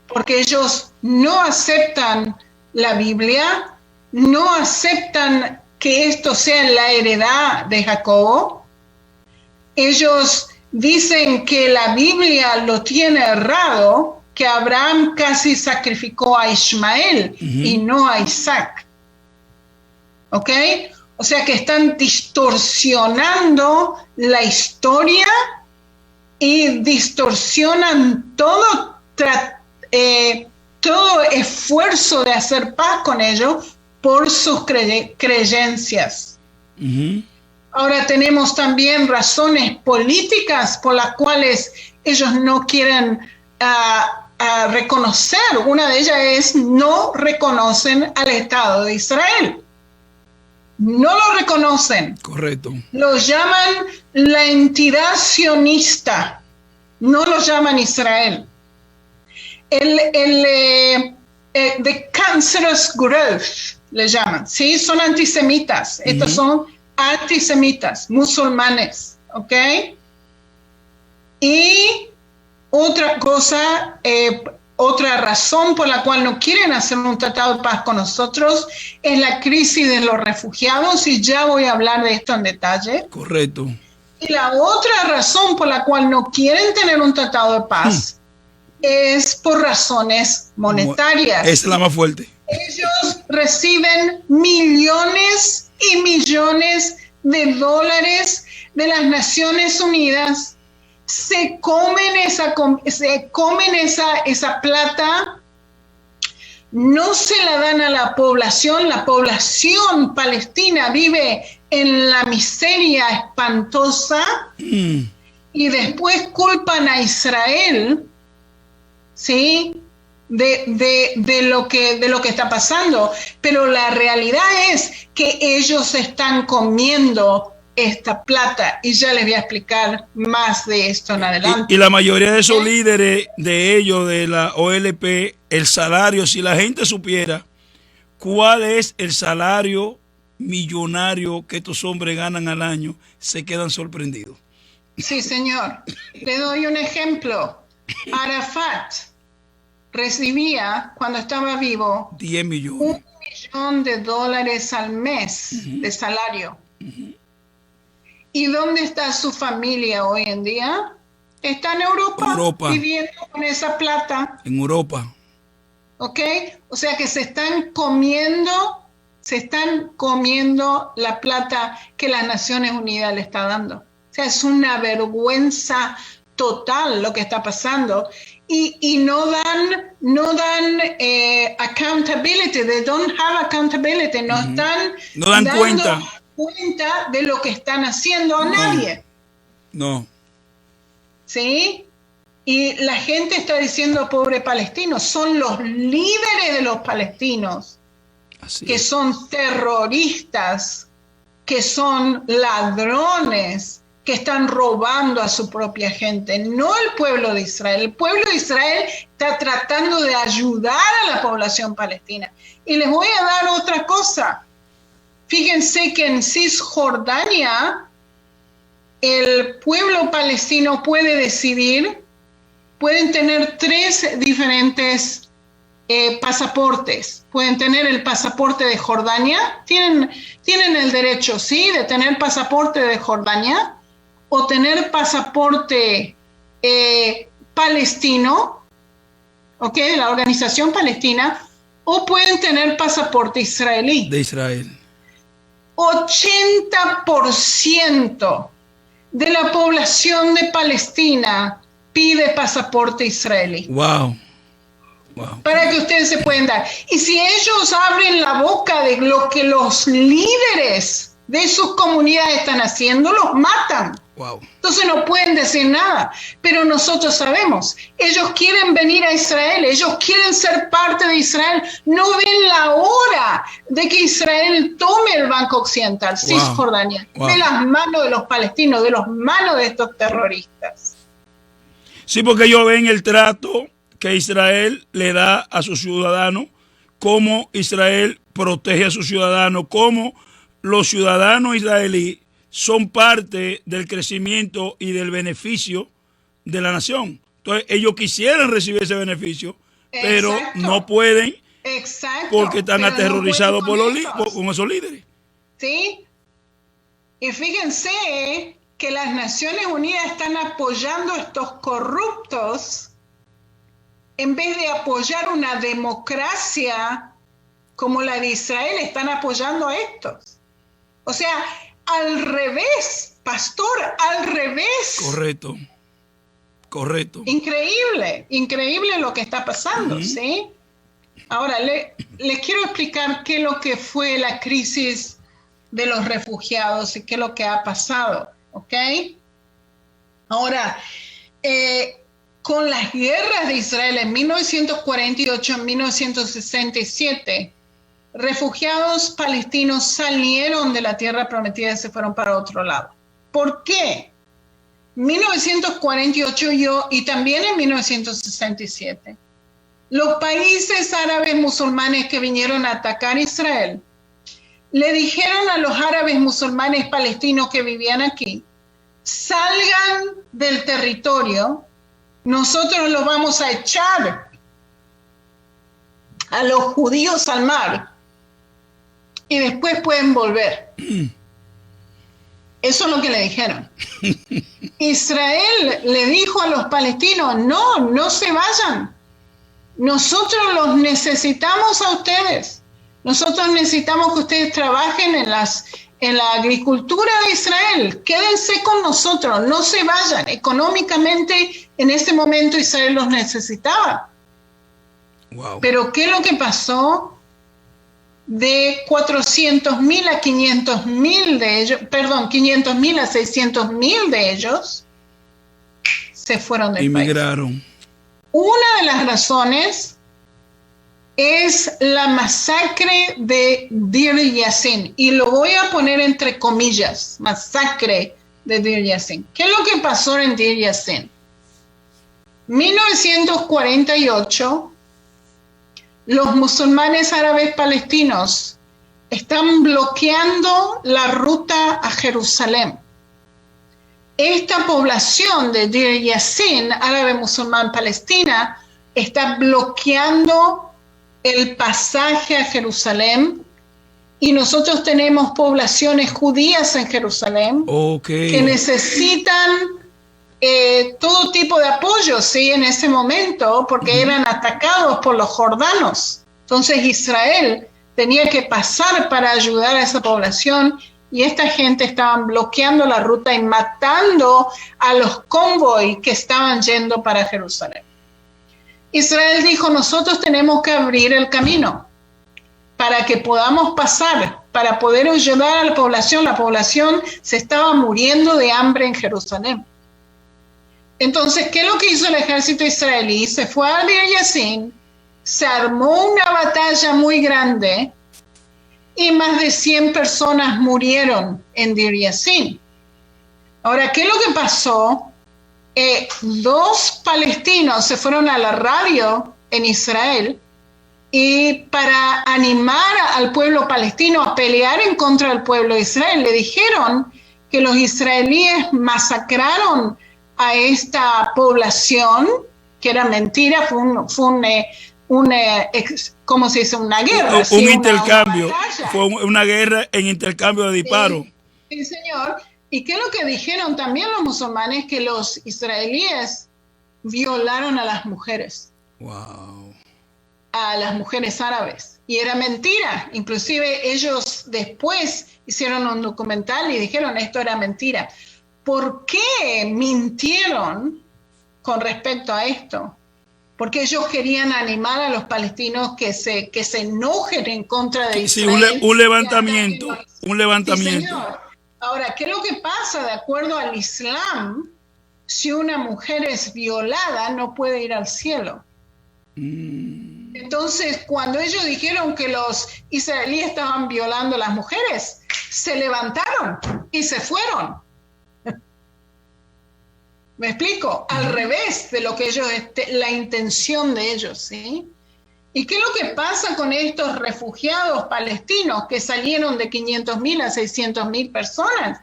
Porque ellos no aceptan la Biblia, no aceptan que esto sea la heredad de Jacobo. Ellos dicen que la Biblia lo tiene errado, que Abraham casi sacrificó a Ismael y no a Isaac. ¿Ok? O sea que están distorsionando la historia y distorsionan todo esfuerzo de hacer paz con ellos por sus creencias. Ahora tenemos también razones políticas por las cuales ellos no quieren reconocer. Una de ellas es no reconocen al Estado de Israel. No lo reconocen. Correcto. Lo llaman la entidad sionista. No lo llaman Israel. The cancerous growth le llaman. ¿Sí? Son antisemitas. Estos son antisemitas, musulmanes. ¿Ok? Y otra cosa, otra razón por la cual no quieren hacer un tratado de paz con nosotros es la crisis de los refugiados, y ya voy a hablar de esto en detalle. Correcto. Y la otra razón por la cual no quieren tener un tratado de paz es por razones monetarias. Es la más fuerte. Ellos reciben millones y millones de dólares de las Naciones Unidas. Se comen esa plata, no se la dan a la población palestina vive en la miseria espantosa y después culpan a Israel, ¿sí? de lo que está pasando, pero la realidad es que ellos están comiendo esta plata, y ya les voy a explicar más de esto en adelante. Y la mayoría de esos líderes de ellos, de la OLP, el salario, si la gente supiera cuál es el salario millonario que estos hombres ganan al año, se quedan sorprendidos. Sí, señor. Le doy un ejemplo. Arafat recibía, cuando estaba vivo, 10 millones. $1 millón al mes de salario. ¿Y dónde está su familia hoy en día? Está en Europa, viviendo con esa plata. En Europa. ¿Ok? O sea que se están comiendo la plata que las Naciones Unidas le está dando. O sea, es una vergüenza total lo que está pasando. Y no dan accountability, they don't have accountability, no dan cuenta de lo que están haciendo a nadie. No. ¿Sí? Y la gente está diciendo, pobre palestino, son los líderes de los palestinos. Así que es. Son terroristas, que son ladrones, que están robando a su propia gente, no el pueblo de Israel. El pueblo de Israel está tratando de ayudar a la población palestina. Y les voy a dar otra cosa. Fíjense que en Cisjordania el pueblo palestino puede decidir, pueden tener 3 diferentes pasaportes. Pueden tener el pasaporte de Jordania, tienen el derecho, sí, de tener pasaporte de Jordania, o tener pasaporte palestino, ¿ok? De la organización palestina, o pueden tener pasaporte israelí. De Israel. 80% de la población de Palestina pide pasaporte israelí. Wow. Wow. Para que ustedes se puedan dar. Y si ellos abren la boca de lo que los líderes de sus comunidades están haciendo, los matan. Wow. Entonces no pueden decir nada. Pero nosotros sabemos, ellos quieren venir a Israel, ellos quieren ser parte de Israel. No ven la hora de que Israel tome el Banco Occidental, Cisjordania, de las manos de los palestinos, de las manos de estos terroristas. Sí, porque ellos ven el trato que Israel le da a sus ciudadanos, cómo Israel protege a sus ciudadanos, cómo los ciudadanos israelíes son parte del crecimiento y del beneficio de la nación. Entonces, ellos quisieran recibir ese beneficio, pero no pueden porque están aterrorizados por con esos líderes. ¿Sí? Y fíjense que las Naciones Unidas están apoyando a estos corruptos en vez de apoyar una democracia como la de Israel, están apoyando a estos. O sea, al revés, pastor, al revés. Correcto, correcto. Increíble, increíble lo que está pasando, ¿sí? Ahora, les quiero explicar qué es lo que fue la crisis de los refugiados y qué es lo que ha pasado, ¿ok? Ahora, con las guerras de Israel en 1948, en 1967, refugiados palestinos salieron de la tierra prometida y se fueron para otro lado. ¿Por qué? 1948 y también en 1967, los países árabes musulmanes que vinieron a atacar a Israel le dijeron a los árabes musulmanes palestinos que vivían aquí, salgan del territorio, nosotros los vamos a echar a los judíos al mar y después pueden volver. Eso es lo que le dijeron. Israel le dijo a los palestinos, no se vayan. Nosotros los necesitamos a ustedes. Nosotros necesitamos que ustedes trabajen en la agricultura de Israel. Quédense con nosotros, no se vayan. Económicamente, en ese momento Israel los necesitaba. Wow. Pero ¿qué es lo que pasó? De 400,000 a 500,000 de ellos, perdón, 500,000 a 600,000 de ellos se fueron del país. Inmigraron. Una de las razones es la masacre de Deir Yassin, y lo voy a poner entre comillas, masacre de Deir Yassin. ¿Qué es lo que pasó en Deir Yassin? 1948, los musulmanes árabes palestinos están bloqueando la ruta a Jerusalén. Esta población de Deir Yassin, árabe musulmán palestina, está bloqueando el pasaje a Jerusalén, y nosotros tenemos poblaciones judías en Jerusalén que necesitan todo tipo de apoyo, ¿sí? En ese momento, porque eran atacados por los jordanos. Entonces Israel tenía que pasar para ayudar a esa población, y esta gente estaban bloqueando la ruta y matando a los convoy que estaban yendo para Jerusalén. Israel dijo, nosotros tenemos que abrir el camino para que podamos pasar, para poder ayudar a la población. La población se estaba muriendo de hambre en Jerusalén. Entonces, ¿qué es lo que hizo el ejército israelí? Se fue a Deir Yassin, se armó una batalla muy grande y más de 100 personas murieron en Deir Yassin. Ahora, ¿qué es lo que pasó? 2 palestinos se fueron a la radio en Israel y para animar al pueblo palestino a pelear en contra del pueblo de Israel, le dijeron que los israelíes masacraron a esta población, que era mentira, ¿cómo se dice? Una guerra. Un intercambio, fue una guerra en intercambio de disparos. Sí, señor. ¿Y qué es lo que dijeron también los musulmanes? Que los israelíes violaron a las mujeres. Wow. A las mujeres árabes. Y era mentira. Inclusive ellos después hicieron un documental y dijeron esto era mentira. ¿Por qué mintieron con respecto a esto? Porque ellos querían animar a los palestinos que se enojen en contra de Israel. Sí, un levantamiento. Un levantamiento. Sí, señor. Ahora, ¿qué es lo que pasa? De acuerdo al Islam, si una mujer es violada, no puede ir al cielo. Entonces, cuando ellos dijeron que los israelíes estaban violando a las mujeres, se levantaron y se fueron. ¿Me explico? Al revés de lo que ellos, la intención de ellos, ¿sí? ¿Y qué es lo que pasa con estos refugiados palestinos que salieron de 500.000 a 600.000 personas?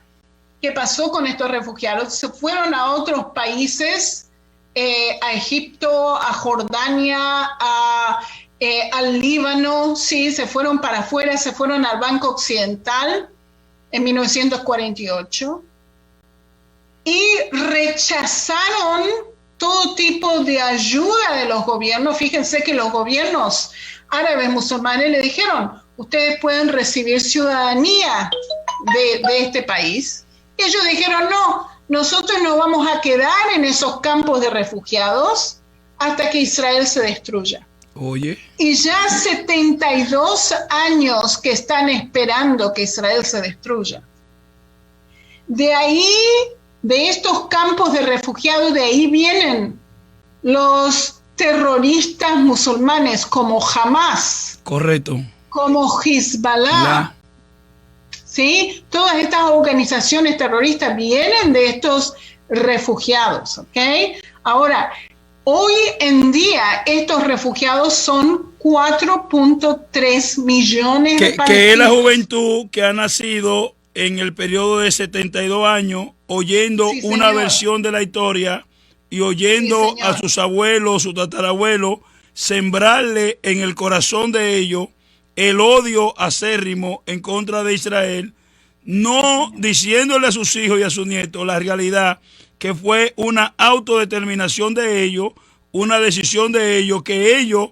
¿Qué pasó con estos refugiados? Se fueron a otros países, a Egipto, a Jordania, al Líbano, sí, se fueron para afuera, se fueron al Banco Occidental en 1948 y rechazaron todo tipo de ayuda de los gobiernos. Fíjense que los gobiernos árabes musulmanes le dijeron, ustedes pueden recibir ciudadanía de este país. Y ellos dijeron, no, nosotros nos vamos a quedar en esos campos de refugiados hasta que Israel se destruya. Oye. Y ya 72 años que están esperando que Israel se destruya. De ahí, de estos campos de refugiados, de ahí vienen los terroristas musulmanes como Hamas. Correcto. Como Hezbollah. ¿Sí? Todas estas organizaciones terroristas vienen de estos refugiados, ¿ok? Ahora, hoy en día estos refugiados son 4.3 millones de palestinos. Que es la juventud que ha nacido en el periodo de 72 años, oyendo una versión de la historia y oyendo a sus abuelos, sus tatarabuelos, sembrarle en el corazón de ellos el odio acérrimo en contra de Israel, no diciéndole a sus hijos y a sus nietos la realidad, que fue una autodeterminación de ellos, una decisión de ellos, que ellos,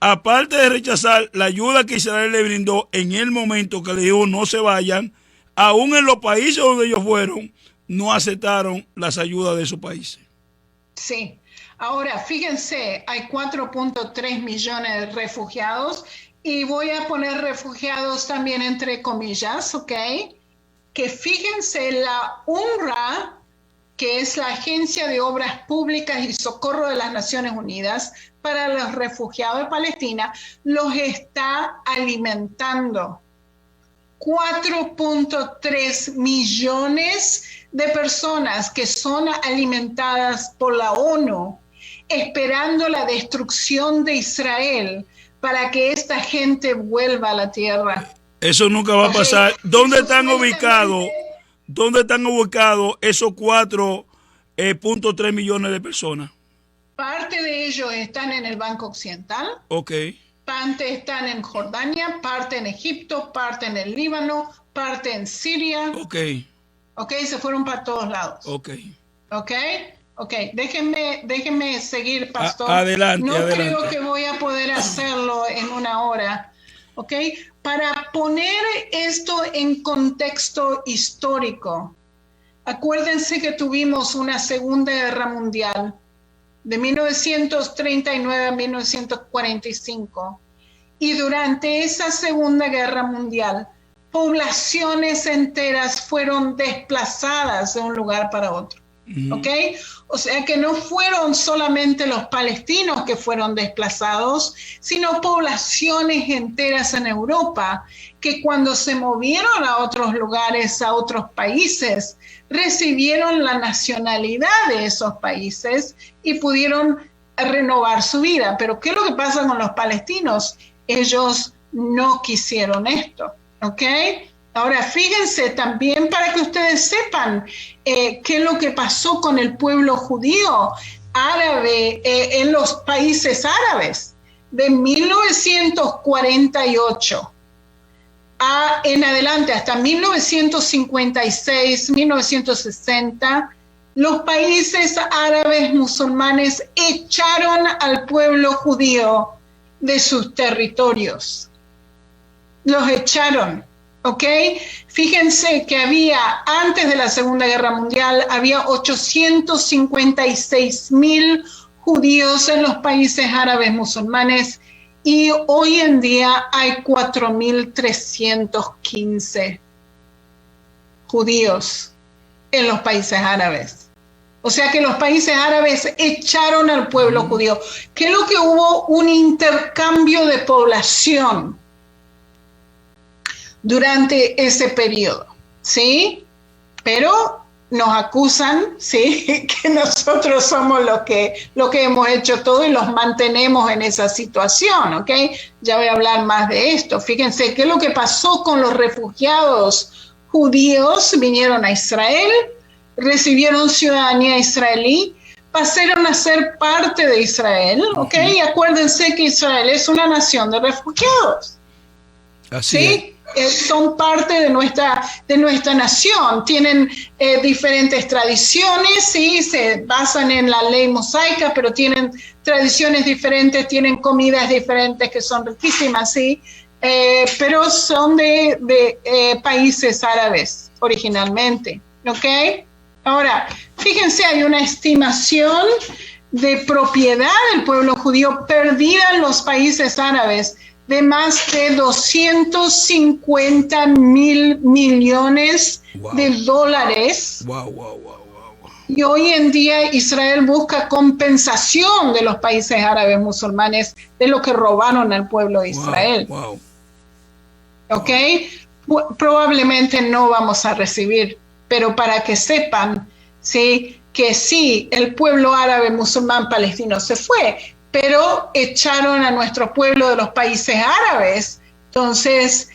aparte de rechazar la ayuda que Israel le brindó en el momento que le dijo no se vayan, aún en los países donde ellos fueron, no aceptaron las ayudas de esos países. Sí. Ahora, fíjense, hay 4.3 millones de refugiados. Y voy a poner refugiados también entre comillas, ¿ok? Que fíjense, la UNRWA, que es la Agencia de Obras Públicas y Socorro de las Naciones Unidas para los refugiados de Palestina, los está alimentando. 4.3 millones de personas que son alimentadas por la ONU, esperando la destrucción de Israel, para que esta gente vuelva a la tierra. Eso nunca va a pasar. ¿Dónde están ubicados? ¿Dónde están ubicados esos 4.3 millones de personas? Parte de ellos están en el Banco Occidental. Ok. Parte están en Jordania, parte en Egipto, parte en el Líbano, parte en Siria. Ok. Ok, se fueron para todos lados. Ok. Ok. Ok, déjenme seguir, pastor. Adelante, no adelante. creo que voy a poder hacerlo en una hora. Ok, para poner esto en contexto histórico, acuérdense que tuvimos una Segunda Guerra Mundial de 1939 a 1945 y durante esa Segunda Guerra Mundial, poblaciones enteras fueron desplazadas de un lugar para otro. ¿Ok? O sea que no fueron solamente los palestinos que fueron desplazados, sino poblaciones enteras en Europa que cuando se movieron a otros lugares, a otros países, recibieron la nacionalidad de esos países y pudieron renovar su vida. Pero ¿qué es lo que pasa con los palestinos? Ellos no quisieron esto. ¿Ok? Ahora, fíjense también para que ustedes sepan qué es lo que pasó con el pueblo judío árabe en los países árabes. De 1948 en adelante, hasta 1956, 1960, los países árabes musulmanes echaron al pueblo judío de sus territorios. Los echaron, ¿ok? Fíjense que antes de la Segunda Guerra Mundial, había 856,000 judíos en los países árabes musulmanes y hoy en día hay 4,315 judíos en los países árabes. O sea que los países árabes echaron al pueblo judío. ¿Qué es lo que hubo? Un intercambio de población durante ese periodo, ¿sí? Pero nos acusan, ¿sí? Que nosotros somos los que hemos hecho todo y los mantenemos en esa situación, ¿ok? Ya voy a hablar más de esto. Fíjense, ¿qué es lo que pasó con los refugiados judíos? Vinieron a Israel, recibieron ciudadanía israelí, pasaron a ser parte de Israel, ¿ok? Y acuérdense que Israel es una nación de refugiados. Así ¿sí? Son parte de nuestra nación, tienen diferentes tradiciones, ¿sí? Se basan en la ley mosaica, pero tienen tradiciones diferentes, tienen comidas diferentes que son riquísimas, ¿sí? Pero son de países árabes originalmente, ¿ok? Ahora, fíjense, hay una estimación de propiedad del pueblo judío perdida en los países árabes de más de 250,000 millones de dólares. Y hoy en día Israel busca compensación de los países árabes musulmanes de lo que robaron al pueblo de Israel. ¿Ok? Probablemente no vamos a recibir, pero para que sepan, ¿sí? Que sí, el pueblo árabe musulmán palestino se fue, pero echaron a nuestro pueblo de los países árabes, entonces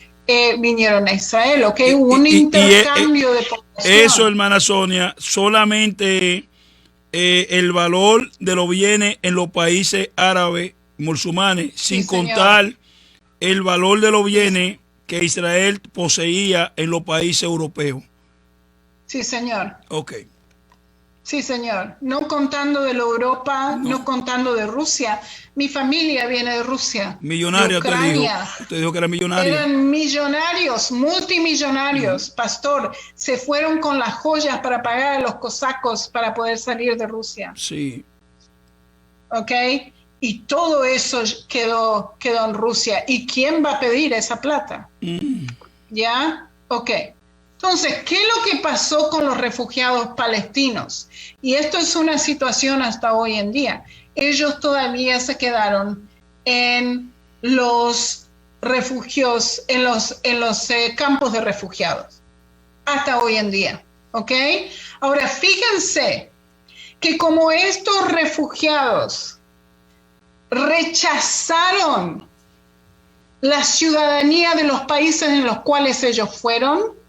vinieron a Israel, ¿ok? Hubo un intercambio de población. Eso, hermana Sonia, solamente el valor de los bienes en los países árabes musulmanes, sin contar el valor de los bienes que Israel poseía en los países europeos. Sí, señor. Ok. Sí, señor. No contando de la Europa, no contando de Rusia. Mi familia viene de Rusia. Millonaria, de Ucrania. Usted dijo que era millonaria. Eran millonarios, multimillonarios, pastor. Se fueron con las joyas para pagar a los cosacos para poder salir de Rusia. Sí. ¿Ok? Y todo eso quedó en Rusia. ¿Y quién va a pedir esa plata? ¿Ya? Ok. Entonces, ¿qué es lo que pasó con los refugiados palestinos? Y esto es una situación hasta hoy en día. Ellos todavía se quedaron en los refugios, en los campos de refugiados, hasta hoy en día, ¿ok? Ahora, fíjense que como estos refugiados rechazaron la ciudadanía de los países en los cuales ellos fueron,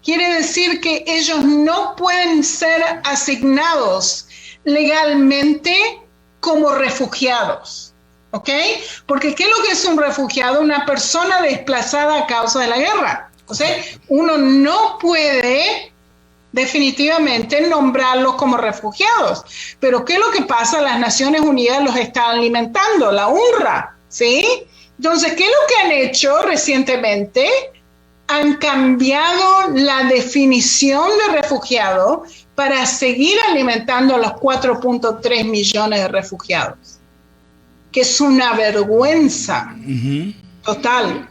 quiere decir que ellos no pueden ser asignados legalmente como refugiados, ¿ok? Porque ¿qué es lo que es un refugiado? Una persona desplazada a causa de la guerra. O sea, uno no puede definitivamente nombrarlos como refugiados. Pero ¿qué es lo que pasa? Las Naciones Unidas los están alimentando, la UNRWA, ¿sí? Entonces, ¿qué es lo que han hecho recientemente? Han cambiado la definición de refugiado para seguir alimentando a los 4.3 millones de refugiados, que es una vergüenza total,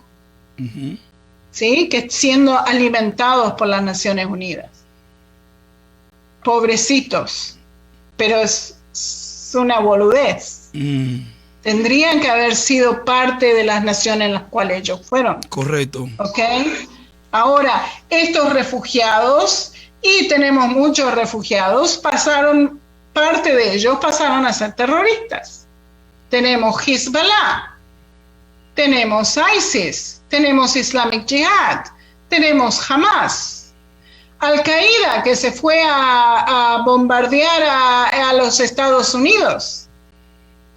¿sí? Que siendo alimentados por las Naciones Unidas. Pobrecitos, pero es una boludez. Tendrían que haber sido parte de las naciones en las cuales ellos fueron. Correcto. ¿Ok? Ahora, estos refugiados, y tenemos muchos refugiados, parte de ellos pasaron a ser terroristas. Tenemos Hezbollah, tenemos ISIS, tenemos Islamic Jihad, tenemos Hamas, Al-Qaeda, que se fue a bombardear a los Estados Unidos.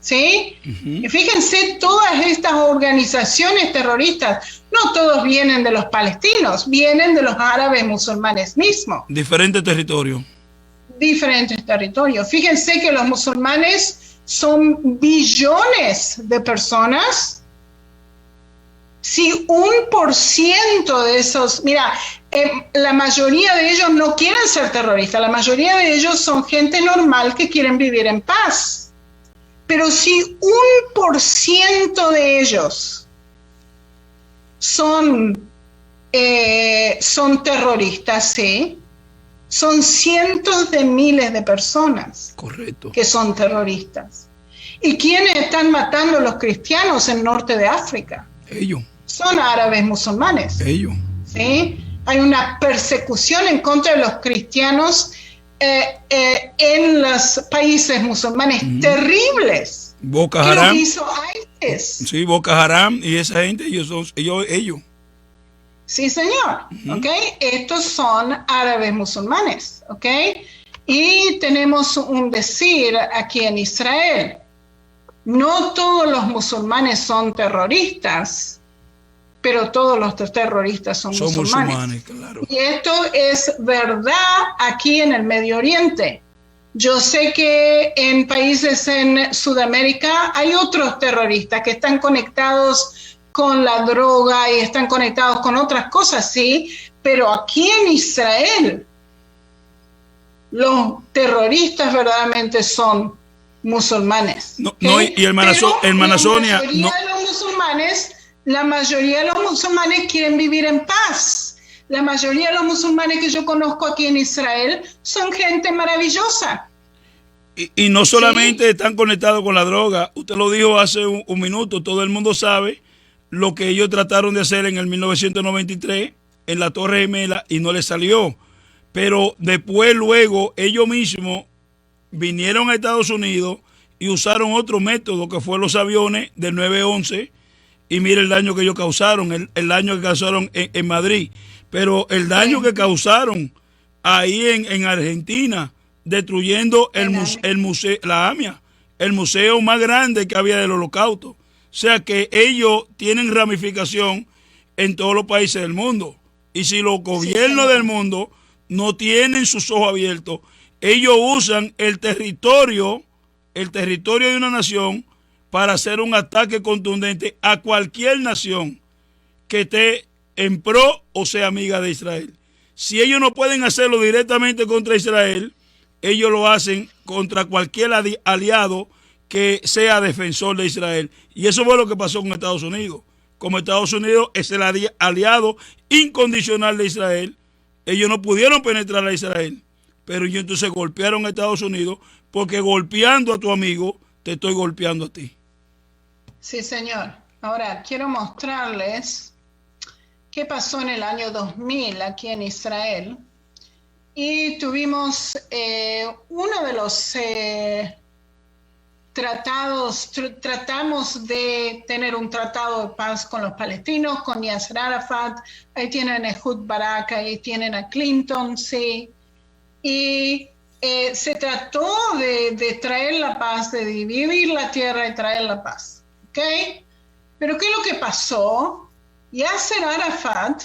¿sí? Y fíjense, todas estas organizaciones terroristas, no todos vienen de los palestinos, vienen de los árabes musulmanes mismos. Diferentes territorios. Diferentes territorios. Fíjense que los musulmanes son billones de personas. Si 1% de esos, mira, la mayoría de ellos no quieren ser terroristas, la mayoría de ellos son gente normal que quieren vivir en paz. Pero si 1% de ellos son terroristas, ¿sí? Son cientos de miles de personas. Correcto. Que son terroristas. ¿Y quiénes están matando a los cristianos en norte de África? Ellos. Son árabes musulmanes. Ellos. ¿Sí? Hay una persecución en contra de los cristianos en los países musulmanes terribles. Boko Haram. ¿Qué hizo ISIS? Sí, Boko Haram y esa gente, ellos. Sí, señor. ¿Ok? Estos son árabes musulmanes. ¿Ok? Y tenemos un decir aquí en Israel. No todos los musulmanes son terroristas, pero todos los terroristas son musulmanes. Claro. Y esto es verdad aquí en el Medio Oriente. Yo sé que en países en Sudamérica hay otros terroristas que están conectados con la droga y están conectados con otras cosas, sí, pero aquí en Israel los terroristas verdaderamente son musulmanes. No, y hermana Sonia, la mayoría de los musulmanes quieren vivir en paz. La mayoría de los musulmanes que yo conozco aquí en Israel son gente maravillosa. Y no solamente están conectados con la droga, usted lo dijo hace un minuto, todo el mundo sabe lo que ellos trataron de hacer en el 1993 en la Torre Gemela y no les salió. Pero después, luego, ellos mismos vinieron a Estados Unidos y usaron otro método que fue los aviones del 9/11 y mire el daño que ellos causaron, el daño que causaron en Madrid, pero el daño que causaron ahí en Argentina, destruyendo el museo, la AMIA, el museo más grande que había del Holocausto. O sea que ellos tienen ramificación en todos los países del mundo. Y si los gobiernos del mundo no tienen sus ojos abiertos, ellos usan el territorio de una nación para hacer un ataque contundente a cualquier nación que esté en pro o sea amiga de Israel. Si ellos no pueden hacerlo directamente contra Israel, ellos lo hacen contra cualquier aliado que sea defensor de Israel. Y eso fue lo que pasó con Estados Unidos. Como Estados Unidos es el aliado incondicional de Israel, ellos no pudieron penetrar a Israel, pero ellos entonces golpearon a Estados Unidos, porque golpeando a tu amigo, te estoy golpeando a ti. Sí, señor. Ahora, quiero mostrarles qué pasó en el año 2000 aquí en Israel. Y tuvimos uno de los tratados, tratamos de tener un tratado de paz con los palestinos, con Yasser Arafat, ahí tienen a Ehud Barak, ahí tienen a Clinton, sí, y se trató de traer la paz, de dividir la tierra y traer la paz, ¿ok? Pero ¿qué es lo que pasó? Yasser Arafat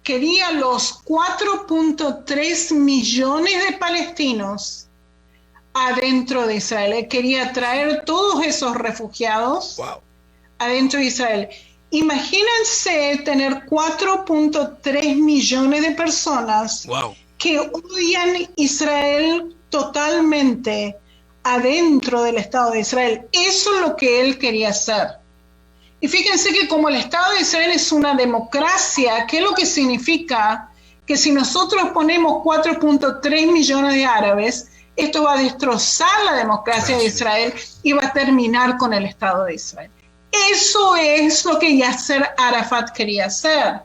quería los 4.3 millones de palestinos adentro de Israel. Él quería traer todos esos refugiados adentro de Israel. Imagínense tener 4.3 millones de personas que odian Israel totalmente adentro del Estado de Israel. Eso es lo que él quería hacer. Y fíjense que como el Estado de Israel es una democracia, ¿qué es lo que significa? Que si nosotros ponemos 4.3 millones de árabes, esto va a destrozar la democracia de Israel y va a terminar con el Estado de Israel. Eso es lo que Yasser Arafat quería hacer.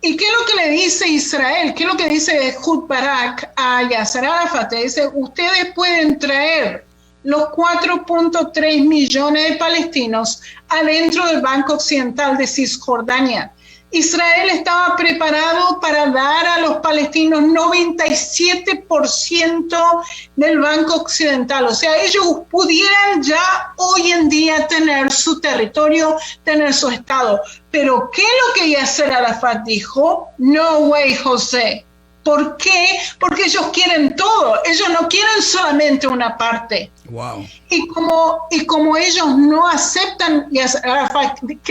¿Y qué es lo que le dice Israel? ¿Qué es lo que dice Ehud Barak a Yasser Arafat? Le dice, ustedes pueden traer los 4.3 millones de palestinos adentro del Banco Occidental de Cisjordania. Israel estaba preparado para dar a los palestinos 97% del Banco Occidental. O sea, ellos pudieran ya hoy en día tener su territorio, tener su estado. Pero ¿qué es lo que Yasser Arafat dijo? No way, José. ¿Por qué? Porque ellos quieren todo. Ellos no quieren solamente una parte. Wow. Y como ellos no aceptan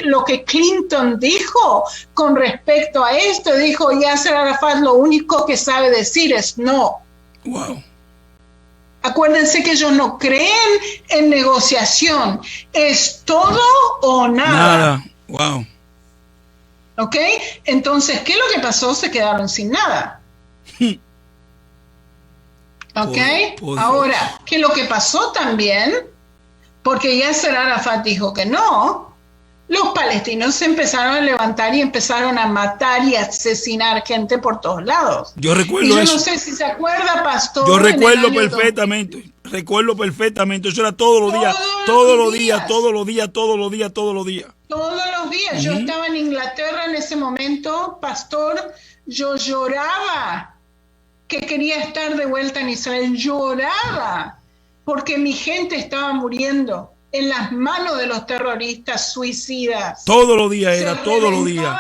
lo que Clinton dijo con respecto a esto, dijo Yasser Arafat lo único que sabe decir es no. Wow. Acuérdense que ellos no creen en negociación. Es todo o nada. Nada. Wow. ¿Ok? Entonces, ¿qué es lo que pasó? Se quedaron sin nada. ¿Ok? Ahora, ¿qué es lo que pasó también? Porque Yasser Arafat dijo que no, los palestinos se empezaron a levantar y empezaron a matar y asesinar gente por todos lados. Yo recuerdo y yo eso. no sé si se acuerda, pastor. Yo recuerdo perfectamente. Recuerdo perfectamente. Eso era todos los días. Todos los días. Todos los días. Todos los días. Todos los días. Todos los días. Yo estaba en Inglaterra en ese momento, pastor. Yo lloraba que quería estar de vuelta en Israel. Lloraba porque mi gente estaba muriendo en las manos de los terroristas suicidas. Todos los días era, todos los días.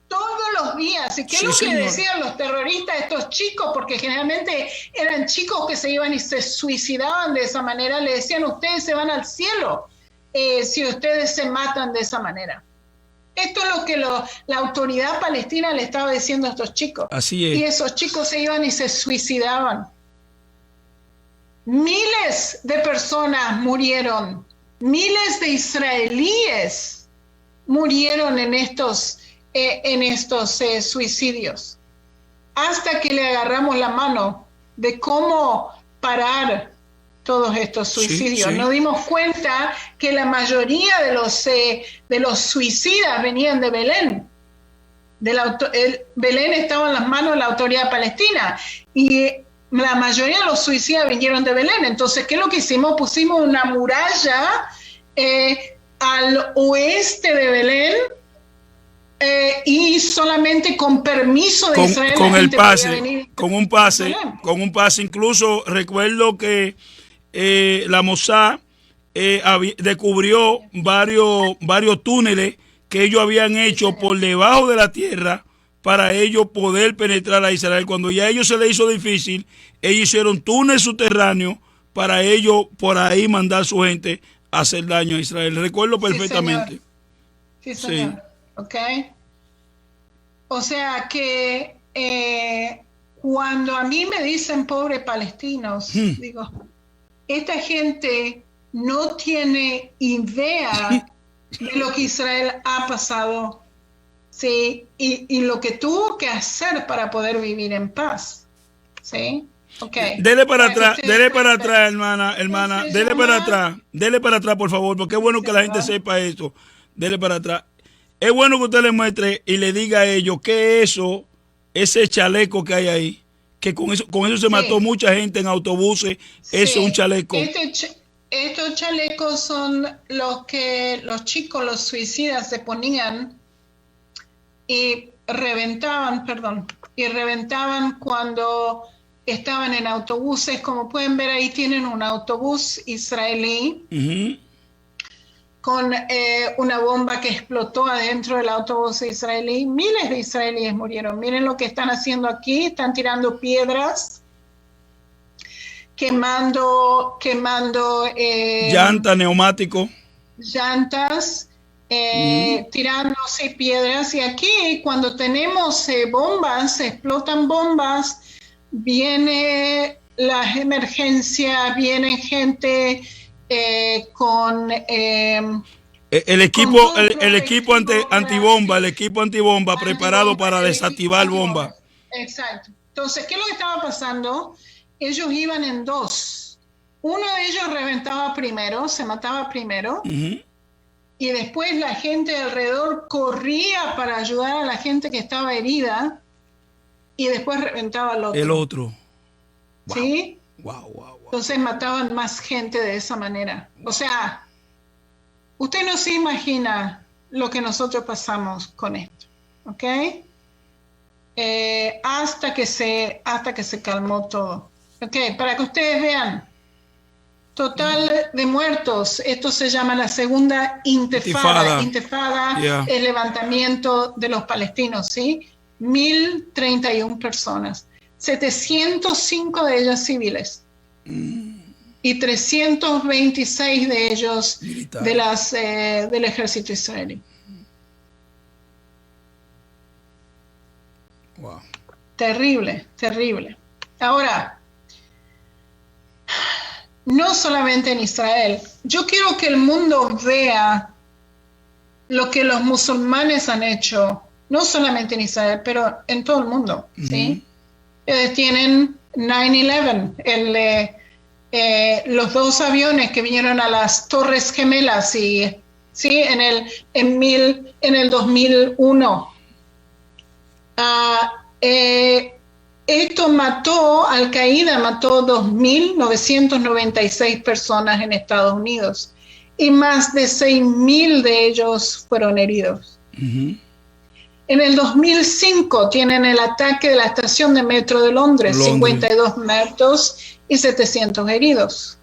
Todos los días. ¿Y qué es lo que decían los terroristas, estos chicos? Porque generalmente eran chicos que se iban y se suicidaban de esa manera. Le decían, ustedes se van al cielo si ustedes se matan de esa manera. Esto es lo que la autoridad palestina le estaba diciendo a estos chicos. Así es. Y esos chicos se iban y se suicidaban. Miles de personas murieron. Miles de israelíes murieron en estos suicidios. Hasta que le agarramos la mano de cómo parar todos estos suicidios. Sí. Nos dimos cuenta que la mayoría de los suicidas venían de Belén. Belén estaba en las manos de la autoridad palestina y la mayoría de los suicidas vinieron de Belén. Entonces, ¿qué es lo que hicimos? Pusimos una muralla al oeste de Belén y solamente con permiso de Israel con el pase, venir con un pase. Incluso recuerdo que la Mossad descubrió varios túneles que ellos habían hecho por debajo de la tierra para ellos poder penetrar a Israel. Cuando ya a ellos se les hizo difícil, ellos hicieron túneles subterráneos para ellos por ahí mandar su gente a hacer daño a Israel. Recuerdo perfectamente. Sí, señor. Sí. Ok. O sea que cuando a mí me dicen pobres palestinos, digo, esta gente no tiene idea de lo que Israel ha pasado, ¿sí? Y lo que tuvo que hacer para poder vivir en paz, ¿sí? Okay. Dele para atrás, hermana, dele para atrás, por favor, porque es bueno que la gente sepa esto. Dele para atrás. Es bueno que usted le muestre y le diga a ellos que ese chaleco que hay ahí, que con eso se mató mucha gente en autobuses, eso es un chaleco. Estos chalecos son los que los chicos, los suicidas, se ponían y reventaban cuando estaban en autobuses. Como pueden ver, ahí tienen un autobús israelí con una bomba que explotó adentro del autobús israelí. Miles de israelíes murieron. Miren lo que están haciendo aquí. Están tirando piedras, quemando llantas, neumáticos. Llantas, tirando piedras. Y aquí, cuando tenemos bombas, explotan bombas, viene la emergencia, viene gente con el equipo antibomba preparado para desactivar bombas. Exacto. Entonces, ¿qué es lo que estaba pasando? Ellos iban en dos. Uno de ellos reventaba primero, se mataba primero, y después la gente alrededor corría para ayudar a la gente que estaba herida, y después reventaba el otro. Wow. ¿Sí? Wow. Entonces mataban más gente de esa manera. O sea, usted no se imagina lo que nosotros pasamos con esto. ¿ok? Hasta que se calmó todo. ¿Ok? Para que ustedes vean. Total de muertos. Esto se llama la segunda intifada. Intifada, yeah. El levantamiento de los palestinos, ¿sí? 1.031 personas. 705 de ellas civiles. Y 326 de ellos del ejército israelí. Wow. Terrible, terrible. Ahora, no solamente en Israel. Yo quiero que el mundo vea lo que los musulmanes han hecho, no solamente en Israel, pero en todo el mundo, ¿sí? Tienen 9/11, los 2 aviones que vinieron a las Torres Gemelas, ¿sí? En el 2001. Esto Al-Qaeda mató 2.996 personas en Estados Unidos y más de 6.000 de ellos fueron heridos. En el 2005 tienen el ataque de la estación de metro de Londres. 52 muertos y 700 heridos.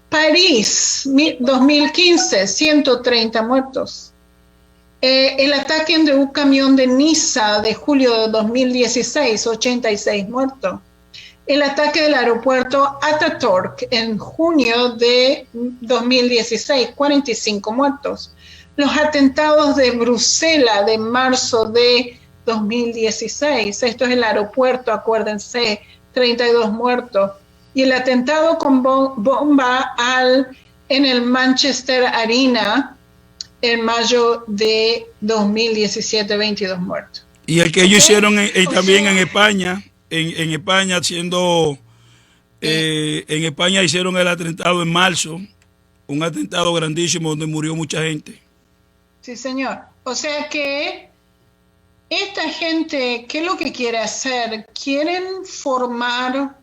París, 2015, 130 muertos. El ataque de un camión de Niza de julio de 2016, 86 muertos. El ataque del aeropuerto Ataturk en junio de 2016, 45 muertos. Los atentados de Bruselas de marzo de 2016, esto es el aeropuerto, acuérdense, 32 muertos. Y el atentado con bomba en el Manchester Arena, en mayo de 2017, 22 muertos. Y el que ellos hicieron también en España, en España en España hicieron el atentado en marzo, un atentado grandísimo donde murió mucha gente. Sí, señor. O sea que esta gente, ¿qué es lo que quiere hacer? Quieren formar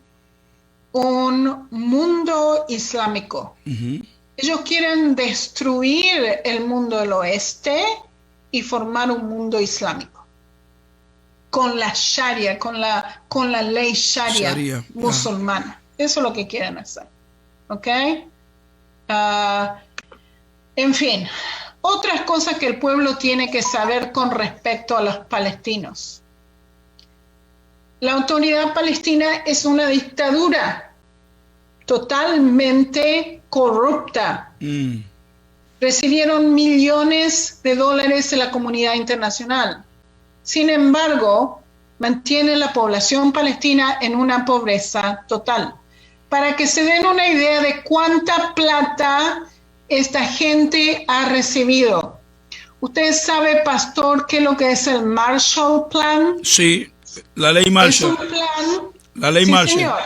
un mundo islámico. Ellos quieren destruir el mundo del oeste y formar un mundo islámico. Con la Sharia, con la ley Sharia musulmana. Eso es lo que quieren hacer. ¿Ok? En fin, otras cosas que el pueblo tiene que saber con respecto a los palestinos. La autoridad palestina es una dictadura totalmente corrupta. Recibieron millones de dólares de la comunidad internacional. Sin embargo, mantienen la población palestina en una pobreza total. Para que se den una idea de cuánta plata esta gente ha recibido. ¿Usted sabe, pastor, qué es lo que es el Marshall Plan? Sí, la ley Marshall. Es un plan. La ley Marshall. Señor.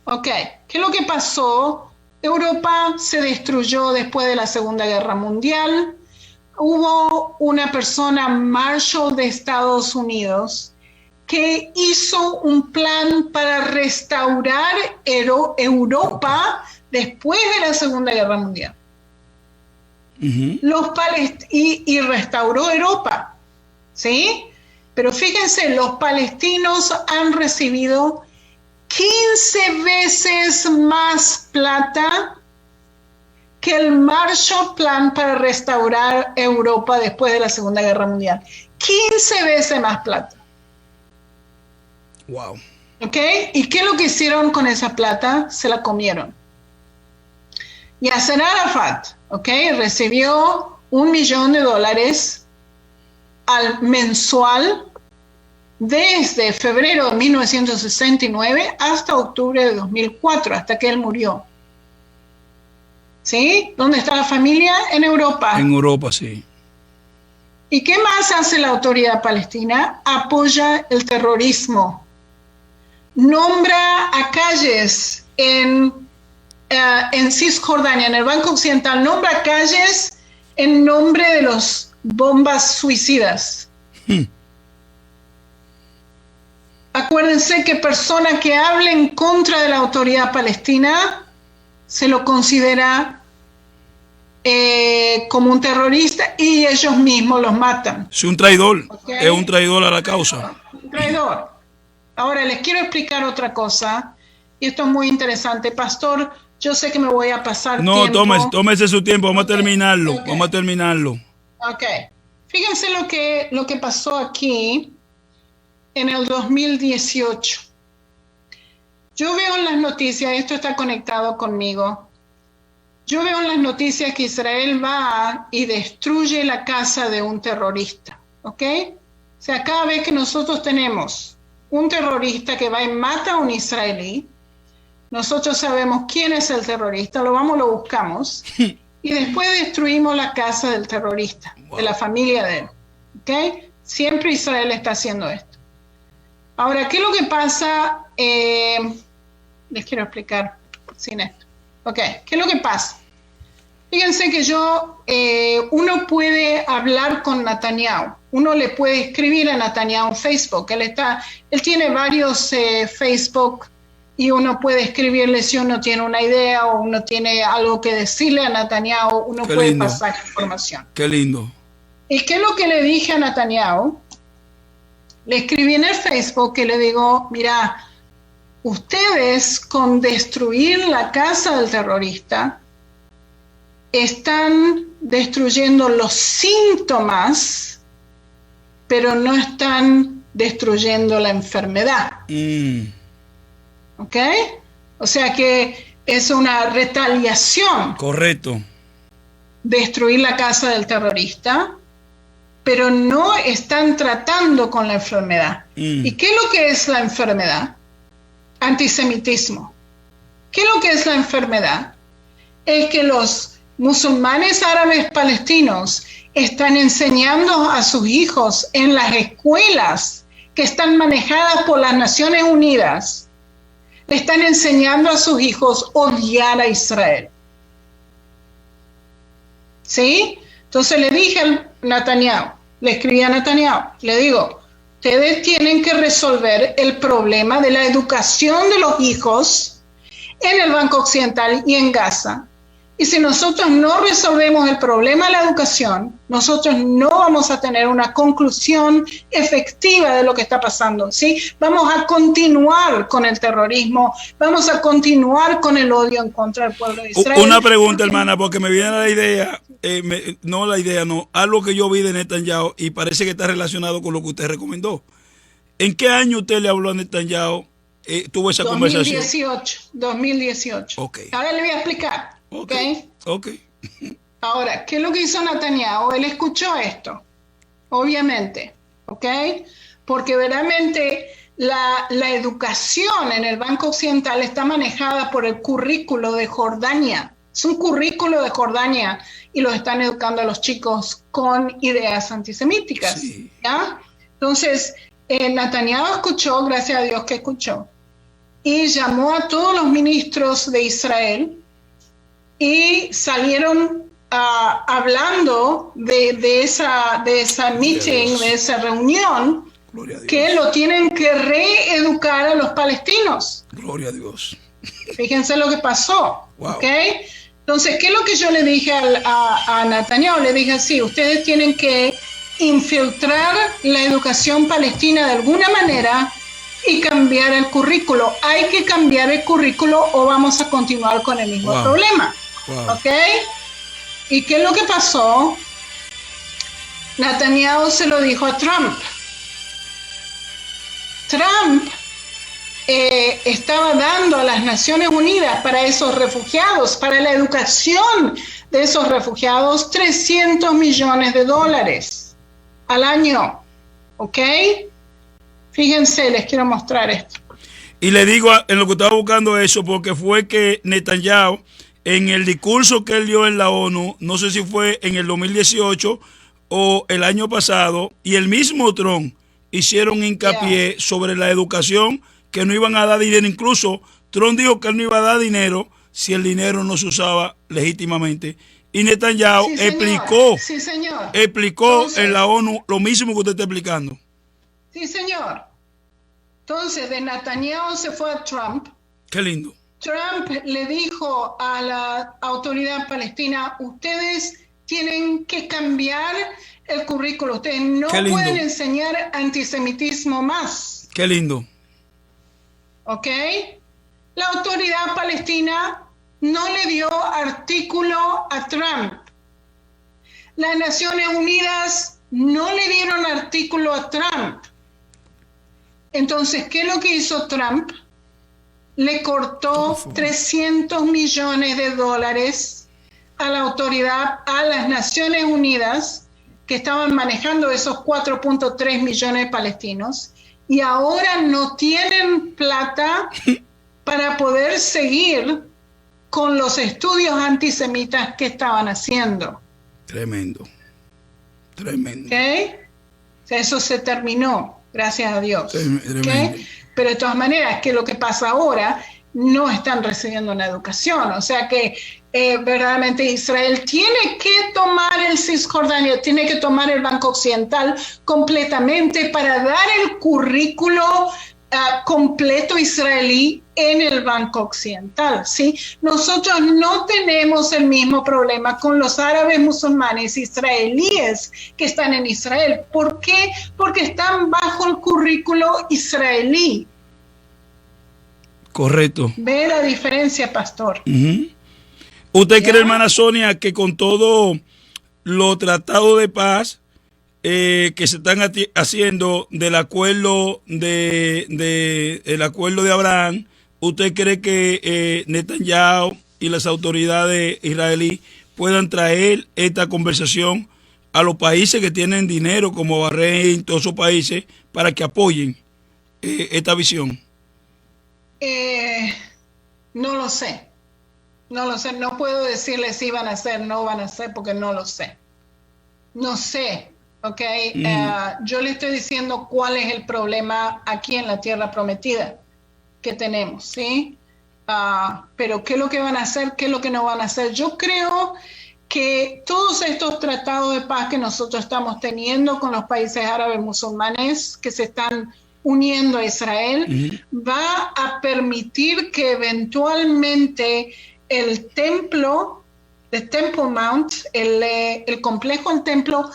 Ok, ¿qué es lo que pasó? Europa se destruyó después de la Segunda Guerra Mundial. Hubo una persona, Marshall de Estados Unidos, que hizo un plan para restaurar Europa después de la Segunda Guerra Mundial. Y restauró Europa, ¿sí? Pero fíjense, los palestinos han recibido 15 veces más plata que el Marshall Plan para restaurar Europa después de la Segunda Guerra Mundial. 15 veces más plata. Wow. ¿Ok? ¿Y qué es lo que hicieron con esa plata? Se la comieron. Yasser Arafat, ¿ok? Recibió $1 millón mensual desde febrero de 1969 hasta octubre de 2004, hasta que él murió. ¿Sí? ¿Dónde está la familia? En Europa. En Europa, sí. ¿Y qué más hace la autoridad palestina? Apoya el terrorismo. Nombra a calles en Cisjordania, en el Banco Occidental, nombra calles en nombre de los bombas suicidas. Acuérdense que persona que hable en contra de la autoridad palestina se lo considera como un terrorista y ellos mismos los matan. Es un traidor, ¿Okay? es un traidor a la causa. Un traidor. Ahora les quiero explicar otra cosa, y esto es muy interesante. Pastor, yo sé que me voy a pasar No, tiempo. tómese su tiempo, vamos a terminarlo, Okay. vamos a terminarlo. Ok. Fíjense lo que pasó aquí en el 2018. Yo veo en las noticias, esto está conectado conmigo, yo veo en las noticias que Israel va y destruye la casa de un terrorista, ¿ok? O sea, cada vez que nosotros tenemos un terrorista que va y mata a un israelí, nosotros sabemos quién es el terrorista, lo buscamos, y después destruimos la casa del terrorista, de la familia de él, ¿ok? Siempre Israel está haciendo esto. Ahora, ¿qué es lo que pasa? Les quiero explicar sin esto. Ok, ¿qué es lo que pasa? Fíjense que uno puede hablar con Netanyahu, uno le puede escribir a Netanyahu en Facebook, él tiene varios Facebook y uno puede escribirle si uno tiene una idea o uno tiene algo que decirle a Netanyahu, uno Qué puede lindo. pasar información. Qué lindo. ¿Y qué es lo que le dije a Netanyahu? Le escribí en el Facebook que le digo, mira, ustedes con destruir la casa del terrorista están destruyendo los síntomas, pero no están destruyendo la enfermedad. ¿Ok? O sea que es una retaliación. Correcto. Destruir la casa del terrorista, pero no están tratando con la enfermedad. ¿Y qué es lo que es la enfermedad? Antisemitismo. ¿Qué es lo que es la enfermedad? Es que los musulmanes árabes palestinos están enseñando a sus hijos en las escuelas que están manejadas por las Naciones Unidas, le están enseñando a sus hijos odiar a Israel. ¿Sí? Entonces le dije a Netanyahu, le escribí a Netanyahu, le digo, ustedes tienen que resolver el problema de la educación de los hijos en el Banco Occidental y en Gaza. Y si nosotros no resolvemos el problema de la educación, nosotros no vamos a tener una conclusión efectiva de lo que está pasando, ¿sí? Vamos a continuar con el terrorismo, vamos a continuar con el odio en contra del pueblo de Israel. Una pregunta, hermana, porque me viene la idea, algo que yo vi de Netanyahu y parece que está relacionado con lo que usted recomendó. ¿En qué año usted le habló a Netanyahu? ¿Tuvo esa conversación? 2018. Ok. Ahora le voy a explicar. Ok. Ahora, ¿qué es lo que hizo Netanyahu? Él escuchó esto, obviamente, ¿ok? Porque verdaderamente la educación en el Banco Occidental está manejada por el currículo de Jordania. Es un currículo de Jordania y los están educando a los chicos con ideas antisemíticas, Sí. ¿ya? Entonces, Netanyahu escuchó, gracias a Dios que escuchó, y llamó a todos los ministros de Israel y salieron hablando de esa meeting, de esa reunión, que lo tienen que reeducar a los palestinos. Gloria a Dios. Fíjense lo que pasó. Wow. ¿Ok? Entonces, ¿qué es lo que yo le dije a Netanyahu? Le dije, sí, ustedes tienen que infiltrar la educación palestina de alguna manera y cambiar el currículo. Hay que cambiar el currículo o vamos a continuar con el mismo problema. Wow. ¿Ok? ¿Y qué es lo que pasó? Netanyahu se lo dijo a Trump. Trump estaba dando a las Naciones Unidas para esos refugiados, para la educación de esos refugiados, $300 millones al año. ¿Ok? Fíjense, les quiero mostrar esto. Y le digo en lo que estaba buscando eso, porque fue que Netanyahu, en el discurso que él dio en la ONU, no sé si fue en el 2018 o el año pasado, y el mismo Trump hicieron hincapié sobre la educación, que no iban a dar dinero. Incluso Trump dijo que él no iba a dar dinero si el dinero no se usaba legítimamente. Y Netanyahu explicó Entonces, en la ONU lo mismo que usted está explicando. Sí, señor. Entonces, de Netanyahu se fue a Trump. Qué lindo. Trump le dijo a la autoridad palestina, ustedes tienen que cambiar el currículo, ustedes no pueden enseñar antisemitismo más. Qué lindo. ¿Ok? La autoridad palestina no le dio artículo a Trump. Las Naciones Unidas no le dieron artículo a Trump. Entonces, ¿qué es lo que hizo Trump? Le cortó $300 millones a la autoridad, a las Naciones Unidas, que estaban manejando esos 4.3 millones de palestinos, y ahora no tienen plata para poder seguir con los estudios antisemitas que estaban haciendo. Tremendo. Tremendo. ¿Okay? O sea, eso se terminó, gracias a Dios. ¿Okay? Pero de todas maneras, ¿qué es lo que pasa ahora? No están recibiendo una educación. O sea que verdaderamente Israel tiene que tomar el Cisjordania, tiene que tomar el Banco Occidental completamente para dar el currículo completo israelí en el Banco Occidental, ¿sí? Nosotros no tenemos el mismo problema con los árabes musulmanes israelíes que están en Israel. ¿Por qué? Porque están bajo el currículo israelí. Correcto. ¿Ve la diferencia, pastor? ¿Usted cree, hermana Sonia, que con todo los tratados de paz que se están haciendo del acuerdo el acuerdo de Abraham, usted cree que Netanyahu y las autoridades israelíes puedan traer esta conversación a los países que tienen dinero como Bahrein, todos esos países, para que apoyen esta visión? No lo sé. No lo sé. No puedo decirles si van a hacer, no van a hacer, porque no lo sé. No sé. Okay, yo le estoy diciendo cuál es el problema aquí en la tierra prometida que tenemos, ¿sí? Pero ¿qué es lo que van a hacer? ¿Qué es lo que no van a hacer? Yo creo que todos estos tratados de paz que nosotros estamos teniendo con los países árabes musulmanes que se están uniendo a Israel, va a permitir que eventualmente el templo, el Temple Mount, el complejo del templo,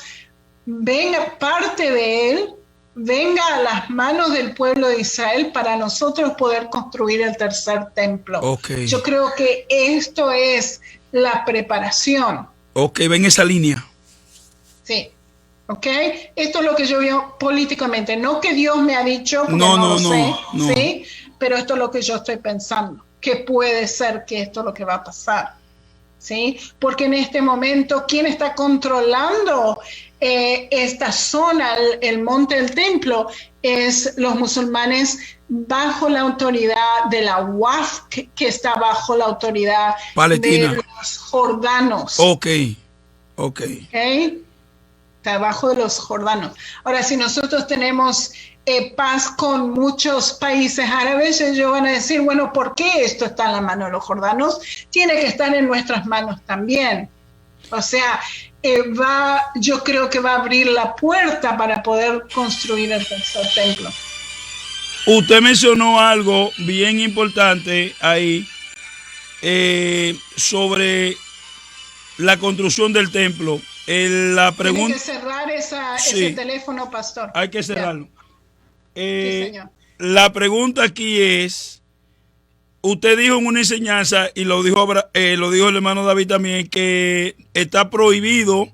venga parte de él, venga a las manos del pueblo de Israel para nosotros poder construir el tercer templo. Okay. Yo creo que esto es la preparación. Ok, ven esa línea. Sí. ¿Ok? Esto es lo que yo veo políticamente. No que Dios me ha dicho, porque no lo sé, ¿sí? Pero esto es lo que yo estoy pensando. Que puede ser que esto es lo que va a pasar. ¿Sí? Porque en este momento, ¿quién está controlando esta zona, el monte del templo? Es los musulmanes bajo la autoridad de la Waqf, que está bajo la autoridad palestina, de los jordanos. Ok. Está bajo de los jordanos. Ahora, si nosotros tenemos paz con muchos países árabes, ellos van a decir, bueno, ¿por qué esto está en la mano de los jordanos? Tiene que estar en nuestras manos también. O sea, yo creo que va a abrir la puerta para poder construir el tercer templo. Usted mencionó algo bien importante ahí sobre la construcción del templo. La pregunta... Tiene que cerrar ese teléfono, pastor. Hay que cerrarlo. Sí, señor. La pregunta aquí es, usted dijo en una enseñanza, y lo dijo el hermano David también, que está prohibido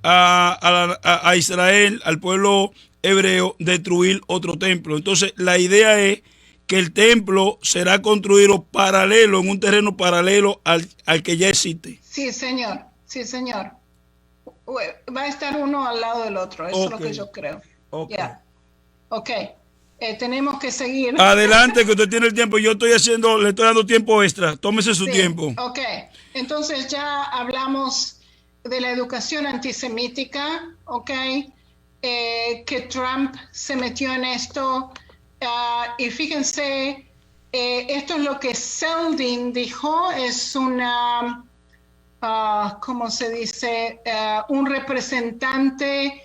a Israel, al pueblo hebreo, destruir otro templo. Entonces, la idea es que el templo será construido paralelo, en un terreno paralelo al que ya existe. Sí, señor. Sí, señor. Va a estar uno al lado del otro. Eso es lo que yo creo. Ok. Tenemos que seguir. Adelante, que usted tiene el tiempo. Yo le estoy dando tiempo extra. Tómese su tiempo. Ok. Entonces ya hablamos de la educación antisemítica, ok. Que Trump se metió en esto. Y fíjense, esto es lo que Zeldin dijo. Es una... ¿cómo se dice? Un representante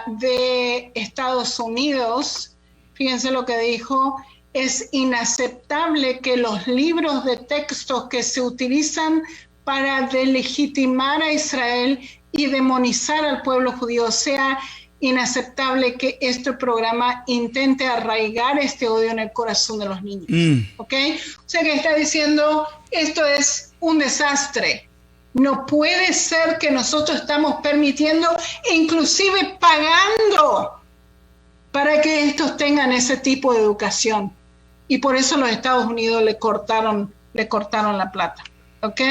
de Estados Unidos. Fíjense lo que dijo. Es inaceptable que los libros de textos que se utilizan para delegitimar a Israel y demonizar al pueblo judío, sea inaceptable que este programa intente arraigar este odio en el corazón de los niños. ¿Ok? O sea que está diciendo, esto es un desastre. No puede ser que nosotros estamos permitiendo e inclusive pagando para que estos tengan ese tipo de educación. Y por eso los Estados Unidos le cortaron la plata. ¿Ok?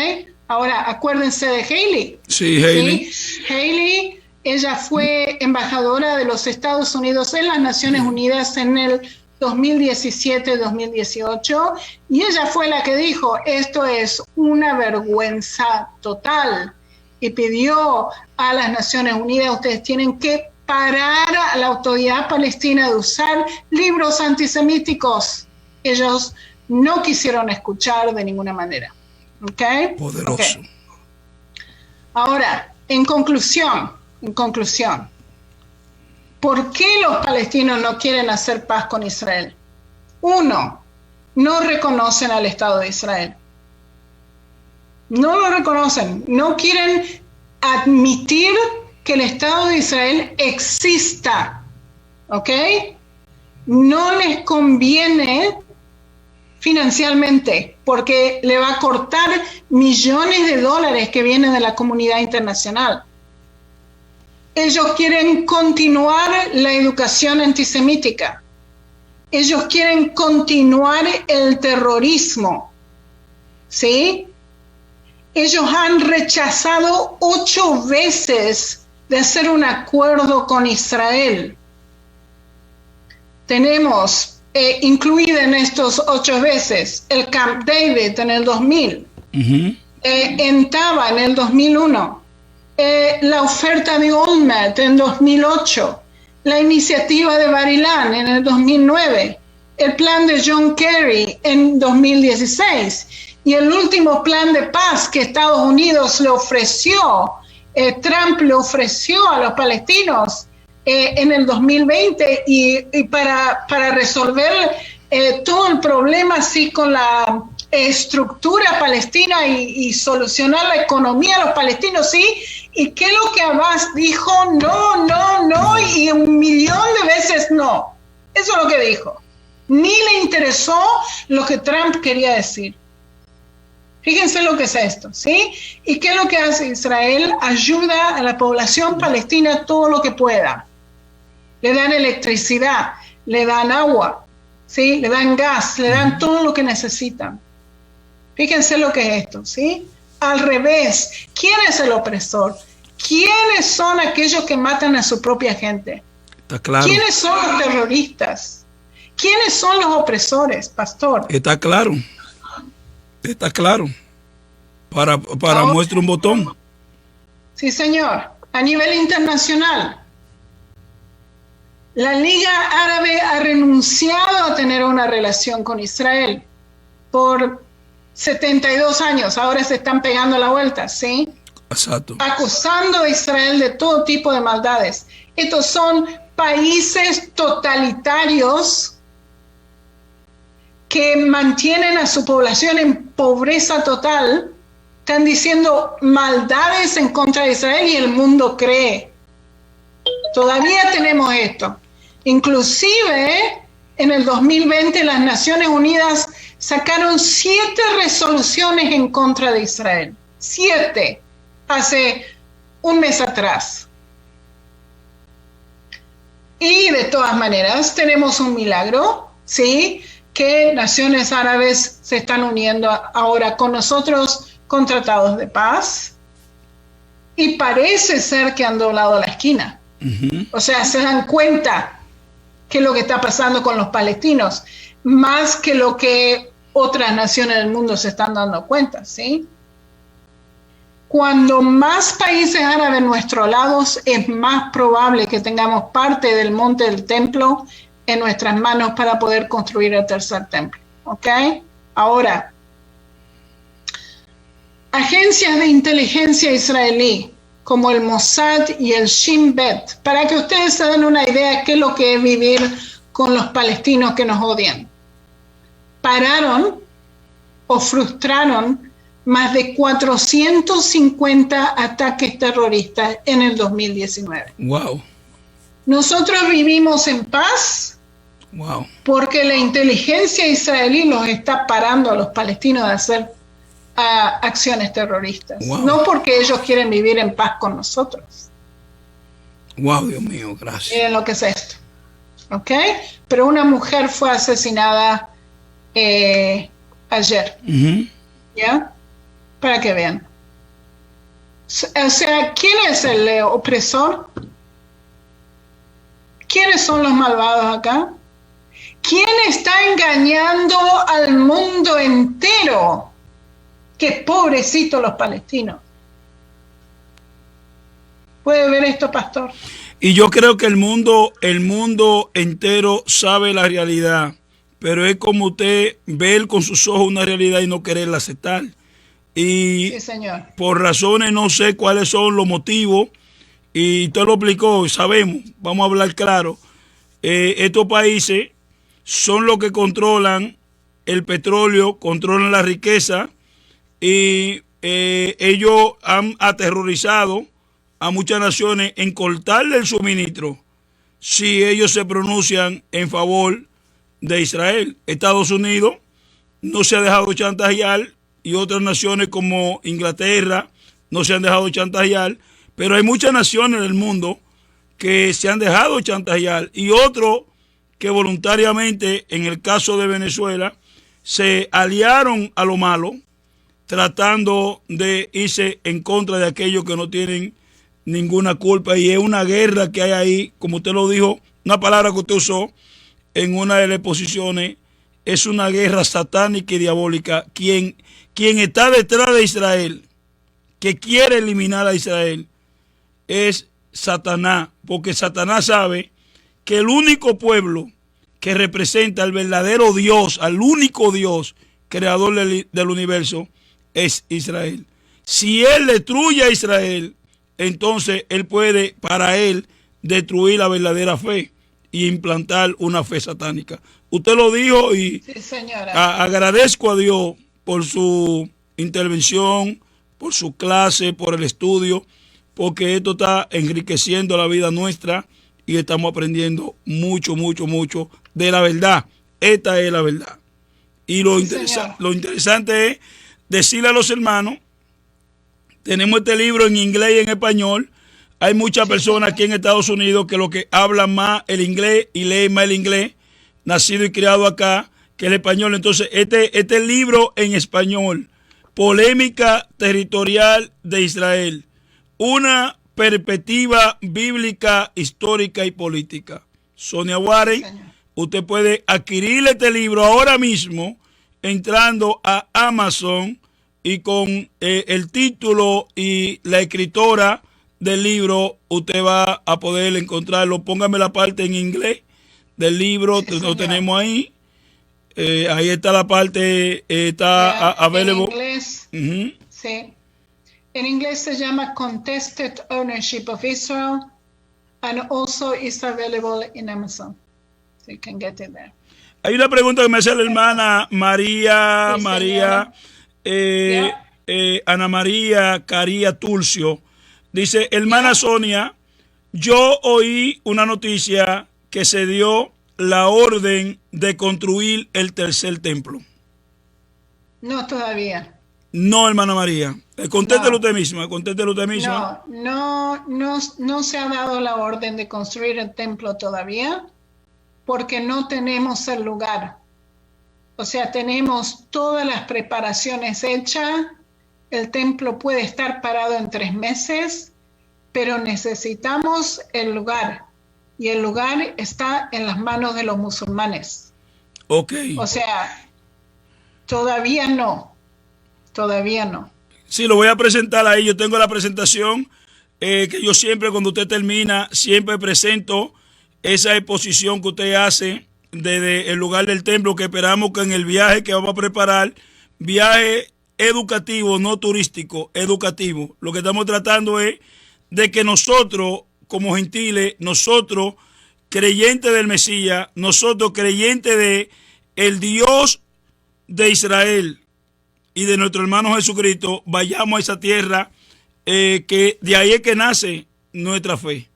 Ahora, acuérdense de Haley. Sí, Haley. ¿Sí? Haley, ella fue embajadora de los Estados Unidos en las Naciones Unidas en el 2017-2018, y ella fue la que dijo, esto es una vergüenza total, y pidió a las Naciones Unidas, ustedes tienen que parar a la autoridad palestina de usar libros antisemíticos. Ellos no quisieron escuchar de ninguna manera. ¿Ok? Poderoso. Okay. Ahora, en conclusión, ¿por qué los palestinos no quieren hacer paz con Israel? Uno, no reconocen al Estado de Israel. No lo reconocen. No quieren admitir que el Estado de Israel exista. ¿Ok? No les conviene financieramente, porque le va a cortar millones de dólares que vienen de la comunidad internacional. Ellos quieren continuar la educación antisemítica. Ellos quieren continuar el terrorismo. ¿Sí? Ellos han rechazado 8 veces de hacer un acuerdo con Israel. Tenemos incluida en estos 8 veces el Camp David en el 2000, en Taba en el 2001, la oferta de Olmert en 2008, la iniciativa de Bar-Ilan en el 2009, el plan de John Kerry en 2016 y el último plan de paz que Estados Unidos le ofreció, Trump le ofreció a los palestinos en el 2020 y para resolver todo el problema así con la estructura palestina y solucionar la economía de los palestinos, ¿sí? ¿Y qué es lo que Abbas dijo? No, y 1.000.000 de veces no. Eso es lo que dijo. Ni le interesó lo que Trump quería decir. Fíjense lo que es esto, ¿sí? ¿Y qué es lo que hace Israel? Ayuda a la población palestina todo lo que pueda. Le dan electricidad, le dan agua, ¿sí? Le dan gas, le dan todo lo que necesitan. Fíjense lo que es esto, ¿sí? Al revés, ¿quién es el opresor? ¿Quiénes son aquellos que matan a su propia gente? Está claro. ¿Quiénes son los terroristas? ¿Quiénes son los opresores, pastor? Está claro. Está claro. Para muestra un botón. Sí, señor. A nivel internacional, la Liga Árabe ha renunciado a tener una relación con Israel por 72 años. Ahora se están pegando la vuelta, ¿sí? Exacto. Acusando a Israel de todo tipo de maldades. Estos son países totalitarios que mantienen a su población en pobreza total. Están diciendo maldades en contra de Israel y el mundo cree. Todavía tenemos esto. Inclusive en el 2020 las Naciones Unidas sacaron 7 resoluciones en contra de Israel. 7, hace un mes atrás. Y de todas maneras tenemos un milagro, ¿sí? Que naciones árabes se están uniendo ahora con nosotros con tratados de paz. Y parece ser que han doblado la esquina. O sea, se dan cuenta qué es lo que está pasando con los palestinos, más que lo que otras naciones del mundo se están dando cuenta, ¿sí? Cuando más países árabes a nuestros lados, es más probable que tengamos parte del monte del templo en nuestras manos para poder construir el tercer templo, ¿ok? Ahora, agencias de inteligencia israelí, como el Mossad y el Shin Bet, para que ustedes se den una idea de qué es lo que es vivir con los palestinos que nos odian. pararon o frustraron más de 450 ataques terroristas en el 2019. Wow. Nosotros vivimos en paz porque la inteligencia israelí los está parando a los palestinos de hacer acciones terroristas. No porque ellos quieren vivir en paz con nosotros. Wow, Dios mío, gracias. Miren lo que es esto. ¿Ok? Pero una mujer fue asesinada ayer. ¿Ya? Para que vean. O sea, ¿quién es el opresor? ¿Quiénes son los malvados acá? ¿Quién está engañando al mundo entero? ¡Qué pobrecitos los palestinos! ¿Puede ver esto, pastor? Y yo creo que el mundo entero sabe la realidad, pero es como usted ver con sus ojos una realidad y no quererla aceptar. Y sí, señor. Por razones no sé cuáles son los motivos, y usted lo explicó, sabemos, vamos a hablar claro, estos países son los que controlan el petróleo, controlan la riqueza, y ellos han aterrorizado a muchas naciones en cortarle el suministro si ellos se pronuncian en favor de Israel. Estados Unidos no se ha dejado chantajear y otras naciones como Inglaterra no se han dejado chantajear, pero hay muchas naciones del mundo que se han dejado chantajear y otros que voluntariamente, en el caso de Venezuela, se aliaron a lo malo, tratando de irse en contra de aquellos que no tienen ninguna culpa, y es una guerra que hay ahí, como usted lo dijo, una palabra que usted usó en una de las exposiciones, es una guerra satánica y diabólica. Quien está detrás de Israel, que quiere eliminar a Israel, es Satanás, porque Satanás sabe que el único pueblo que representa al verdadero Dios, al único Dios, creador del universo, es Israel. Si él destruye a Israel, entonces él puede, para él, destruir la verdadera fe y implantar una fe satánica. Usted lo dijo y sí, señora. Agradezco a Dios por su intervención, por su clase, por el estudio, porque esto está enriqueciendo la vida nuestra y estamos aprendiendo mucho, mucho, mucho de la verdad. Esta es la verdad. Y lo interesante es decirle a los hermanos, tenemos este libro en inglés y en español. Hay muchas personas aquí en Estados Unidos que lo que hablan más el inglés y leen más el inglés, nacido y criado acá, que el español. Entonces, este libro en español, Polémica Territorial de Israel, una perspectiva bíblica, histórica y política. Sonia Warren, usted puede adquirir este libro ahora mismo entrando a Amazon y con el título y la escritora del libro usted va a poder encontrarlo. Póngame la parte en inglés del libro, lo tenemos ahí. Ahí está la parte, está available. En inglés, sí. En inglés se llama Contested Ownership of Israel, and also is available in Amazon. So you can get it there. Hay una pregunta que me hace la hermana María, Ana María Caría Tulcio. Dice, hermana Sonia, yo oí una noticia que se dio la orden de construir el tercer templo. No, todavía. No, hermana María. Contéstelo usted misma, contéstelo usted misma. No se ha dado la orden de construir el templo todavía porque no tenemos el lugar. O sea, tenemos todas las preparaciones hechas. El templo puede estar parado en 3 meses, pero necesitamos el lugar. Y el lugar está en las manos de los musulmanes. Ok. O sea, todavía no. Todavía no. Sí, lo voy a presentar ahí. Yo tengo la presentación que yo siempre, cuando usted termina, siempre presento esa exposición que usted hace desde el lugar del templo, que esperamos que en el viaje que vamos a preparar, viaje educativo, no turístico, educativo. Lo que estamos tratando es de que nosotros, como gentiles, nosotros, creyentes del Mesías, nosotros, creyentes de el Dios de Israel y de nuestro hermano Jesucristo, vayamos a esa tierra, que de ahí es que nace nuestra fe,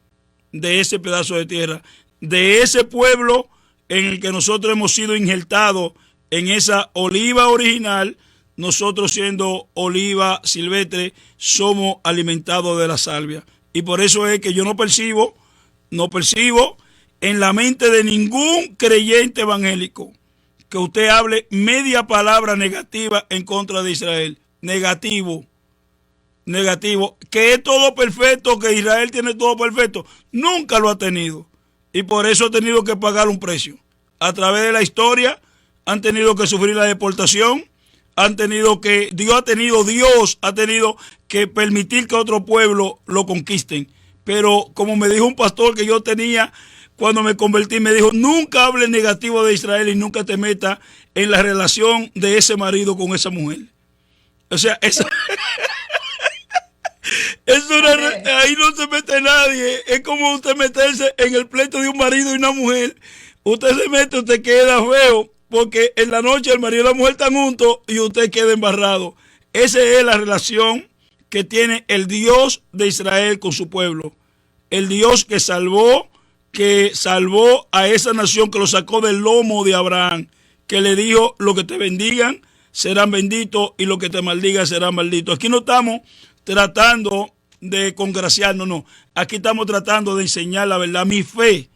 de ese pedazo de tierra, de ese pueblo en el que nosotros hemos sido injertados en esa oliva original. Nosotros, siendo oliva silvestre, somos alimentados de la salvia. Y por eso es que yo no percibo en la mente de ningún creyente evangélico que usted hable media palabra negativa en contra de Israel. Negativo. Que es todo perfecto, que Israel tiene todo perfecto. Nunca lo ha tenido. Y por eso ha tenido que pagar un precio. A través de la historia han tenido que sufrir la deportación. Dios ha tenido que permitir que otro pueblo lo conquisten. Pero como me dijo un pastor que yo tenía cuando me convertí, me dijo: nunca hable negativo de Israel y nunca te metas en la relación de ese marido con esa mujer. O sea, ahí no se mete nadie. Es como usted meterse en el pleito de un marido y una mujer. Usted se mete, usted queda feo, porque en la noche el marido y la mujer están juntos y usted queda embarrado. Esa es la relación que tiene el Dios de Israel con su pueblo. El Dios que salvó a esa nación, que lo sacó del lomo de Abraham, que le dijo: lo que te bendigan serán benditos y lo que te maldigan serán malditos. Aquí no estamos tratando de congraciarnos, no. Aquí estamos tratando de enseñar la verdad. Mi fe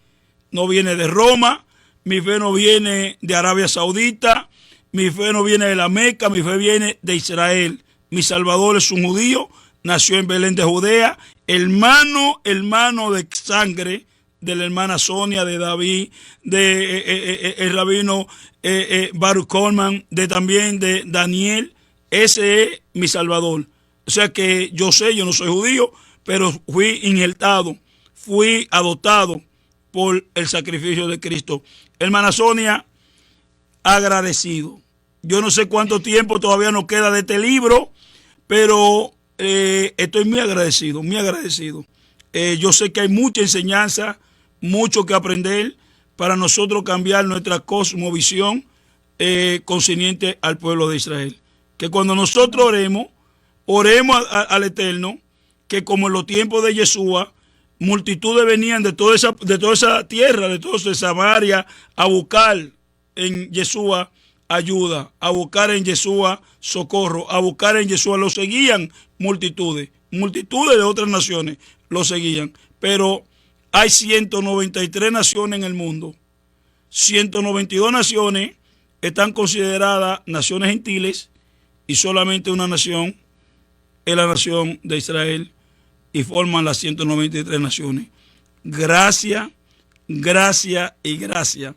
no viene de Roma, mi fe no viene de Arabia Saudita, mi fe no viene de la Meca, mi fe viene de Israel. Mi Salvador es un judío, nació en Belén de Judea, hermano de sangre de la hermana Sonia, de David, de el rabino Baruch Coleman, también de Daniel. Ese es mi Salvador. O sea que yo no soy judío, pero fui injertado, fui adoptado por el sacrificio de Cristo. Hermana Sonia, agradecido. Yo no sé cuánto tiempo todavía nos queda de este libro, pero estoy muy agradecido, muy agradecido. Yo sé que hay mucha enseñanza, mucho que aprender para nosotros cambiar nuestra cosmovisión concerniente al pueblo de Israel. Que cuando nosotros oremos al Eterno, que como en los tiempos de Yeshua, multitudes venían de toda esa tierra, de toda esa Samaria, a buscar en Yeshua ayuda, a buscar en Yeshua socorro, a buscar en Yeshua. Lo seguían multitudes de otras naciones lo seguían, pero hay 193 naciones en el mundo. 192 naciones están consideradas naciones gentiles y solamente una nación es la nación de Israel, y forman las 193 naciones. Gracias, gracias y gracias.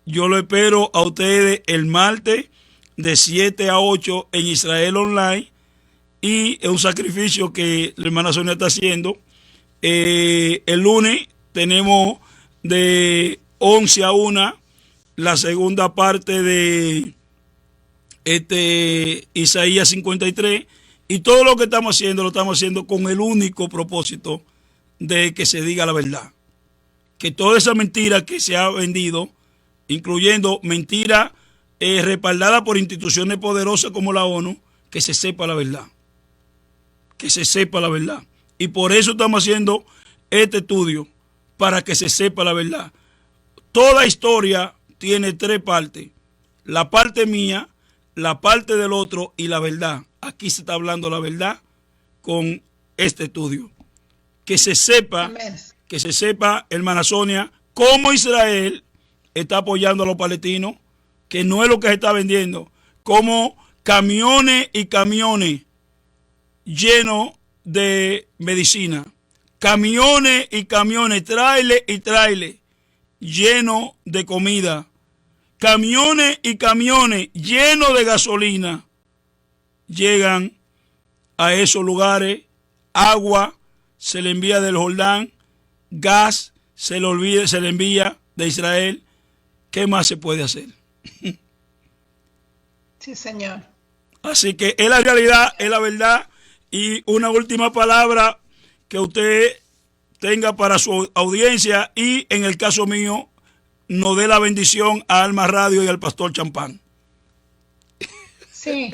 Yo lo espero a ustedes el martes de 7 a 8 en Israel Online, y es un sacrificio que la hermana Sonia está haciendo. El lunes tenemos de 11 a 1 la segunda parte de Isaías 53, y todo lo que estamos haciendo lo estamos haciendo con el único propósito de que se diga la verdad, que toda esa mentira que se ha vendido, incluyendo mentira respaldada por instituciones poderosas como la ONU, que se sepa la verdad, que se sepa la verdad. Y por eso estamos haciendo este estudio, para que se sepa la verdad. Toda historia tiene tres partes: la parte mía, la parte del otro y la verdad. Aquí se está hablando la verdad con este estudio. Que se sepa, hermana Sonia, cómo Israel está apoyando a los palestinos, que no es lo que se está vendiendo, como camiones y camiones llenos de medicina, camiones y camiones, trailer y trailer llenos de comida, camiones y camiones llenos de gasolina, llegan a esos lugares. Agua se le envía del Jordán, gas se le envía de Israel. ¿Qué más se puede hacer? Sí, señor. Así que es la realidad, es la verdad. Y una última palabra que usted tenga para su audiencia, y en el caso mío, nos dé la bendición a Alma Radio y al pastor Champán. Sí,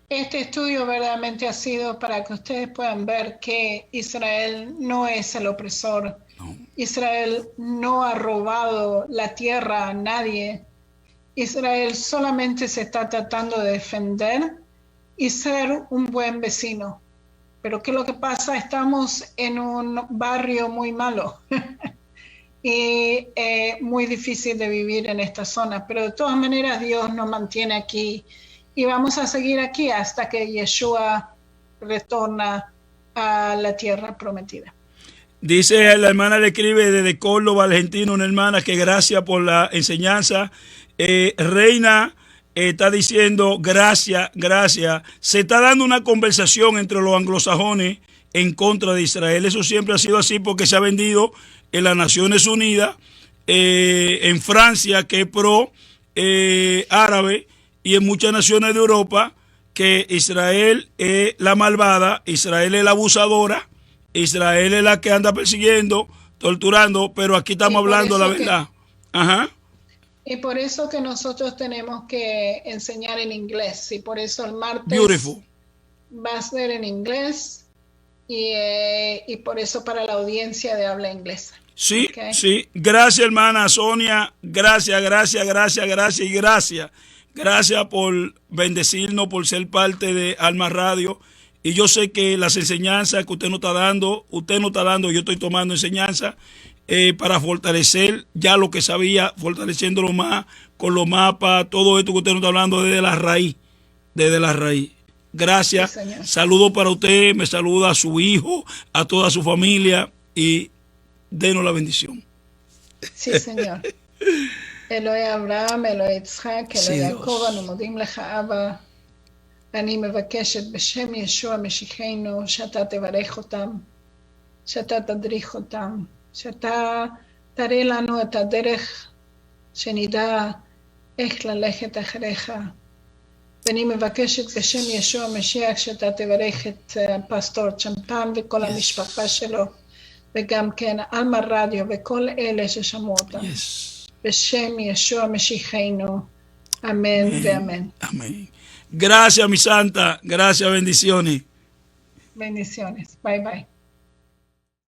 este estudio verdaderamente ha sido para que ustedes puedan ver que Israel no es el opresor. No. Israel no ha robado la tierra a nadie. Israel solamente se está tratando de defender y ser un buen vecino. Pero ¿qué es lo que pasa? Estamos en un barrio muy malo y muy difícil de vivir en esta zona. Pero de todas maneras Dios nos mantiene aquí y vamos a seguir aquí hasta que Yeshua retorna a la tierra prometida. Dice la hermana, le escribe desde Córdoba, Argentina, una hermana, que gracias por la enseñanza. Reina está diciendo gracias, gracias. Se está dando una conversación entre los anglosajones en contra de Israel. Eso siempre ha sido así porque se ha vendido en las Naciones Unidas, en Francia, que es pro árabe, y en muchas naciones de Europa, que Israel es la malvada, Israel es la abusadora, Israel es la que anda persiguiendo, torturando, pero aquí estamos hablando la verdad. Ajá. Y por eso que nosotros tenemos que enseñar en inglés. Y por eso el martes Beautiful. Va a ser en inglés. Y por eso para la audiencia de habla inglesa. Sí, Okay. Sí. Gracias, hermana Sonia. Gracias, gracias, gracias, gracias y gracias. Gracias por bendecirnos, por ser parte de Alma Radio. Y yo sé que las enseñanzas que usted nos está dando, yo estoy tomando enseñanzas para fortalecer ya lo que sabía, fortaleciéndolo más con los mapas, todo esto que usted nos está hablando desde la raíz, Gracias. Sí, saludos para usted, me saluda a su hijo, a toda su familia y denos la bendición. Sí, señor. אלוהי אברהם, אלוהי יצחק, אלוהי יעקב, אנו מודים לך אבא. אני מבקשת בשם ישוע משיחנו שאתה תברך אותם, שאתה תדריך אותם, שאתה תראה לנו את הדרך שנדע איך ללכת אחריך. ואני מבקשת בשם ישוע משיח שאתה תברך את פסטור צ'מפן וכל המשפחה שלו, וגם כן אלמה רדיו וכל אלה ששמעו אותם. בשם ישוע משיחנו, amén y amén. Amén. Gracias, mi santa. Gracias, bendiciones. Bendiciones. Bye, bye.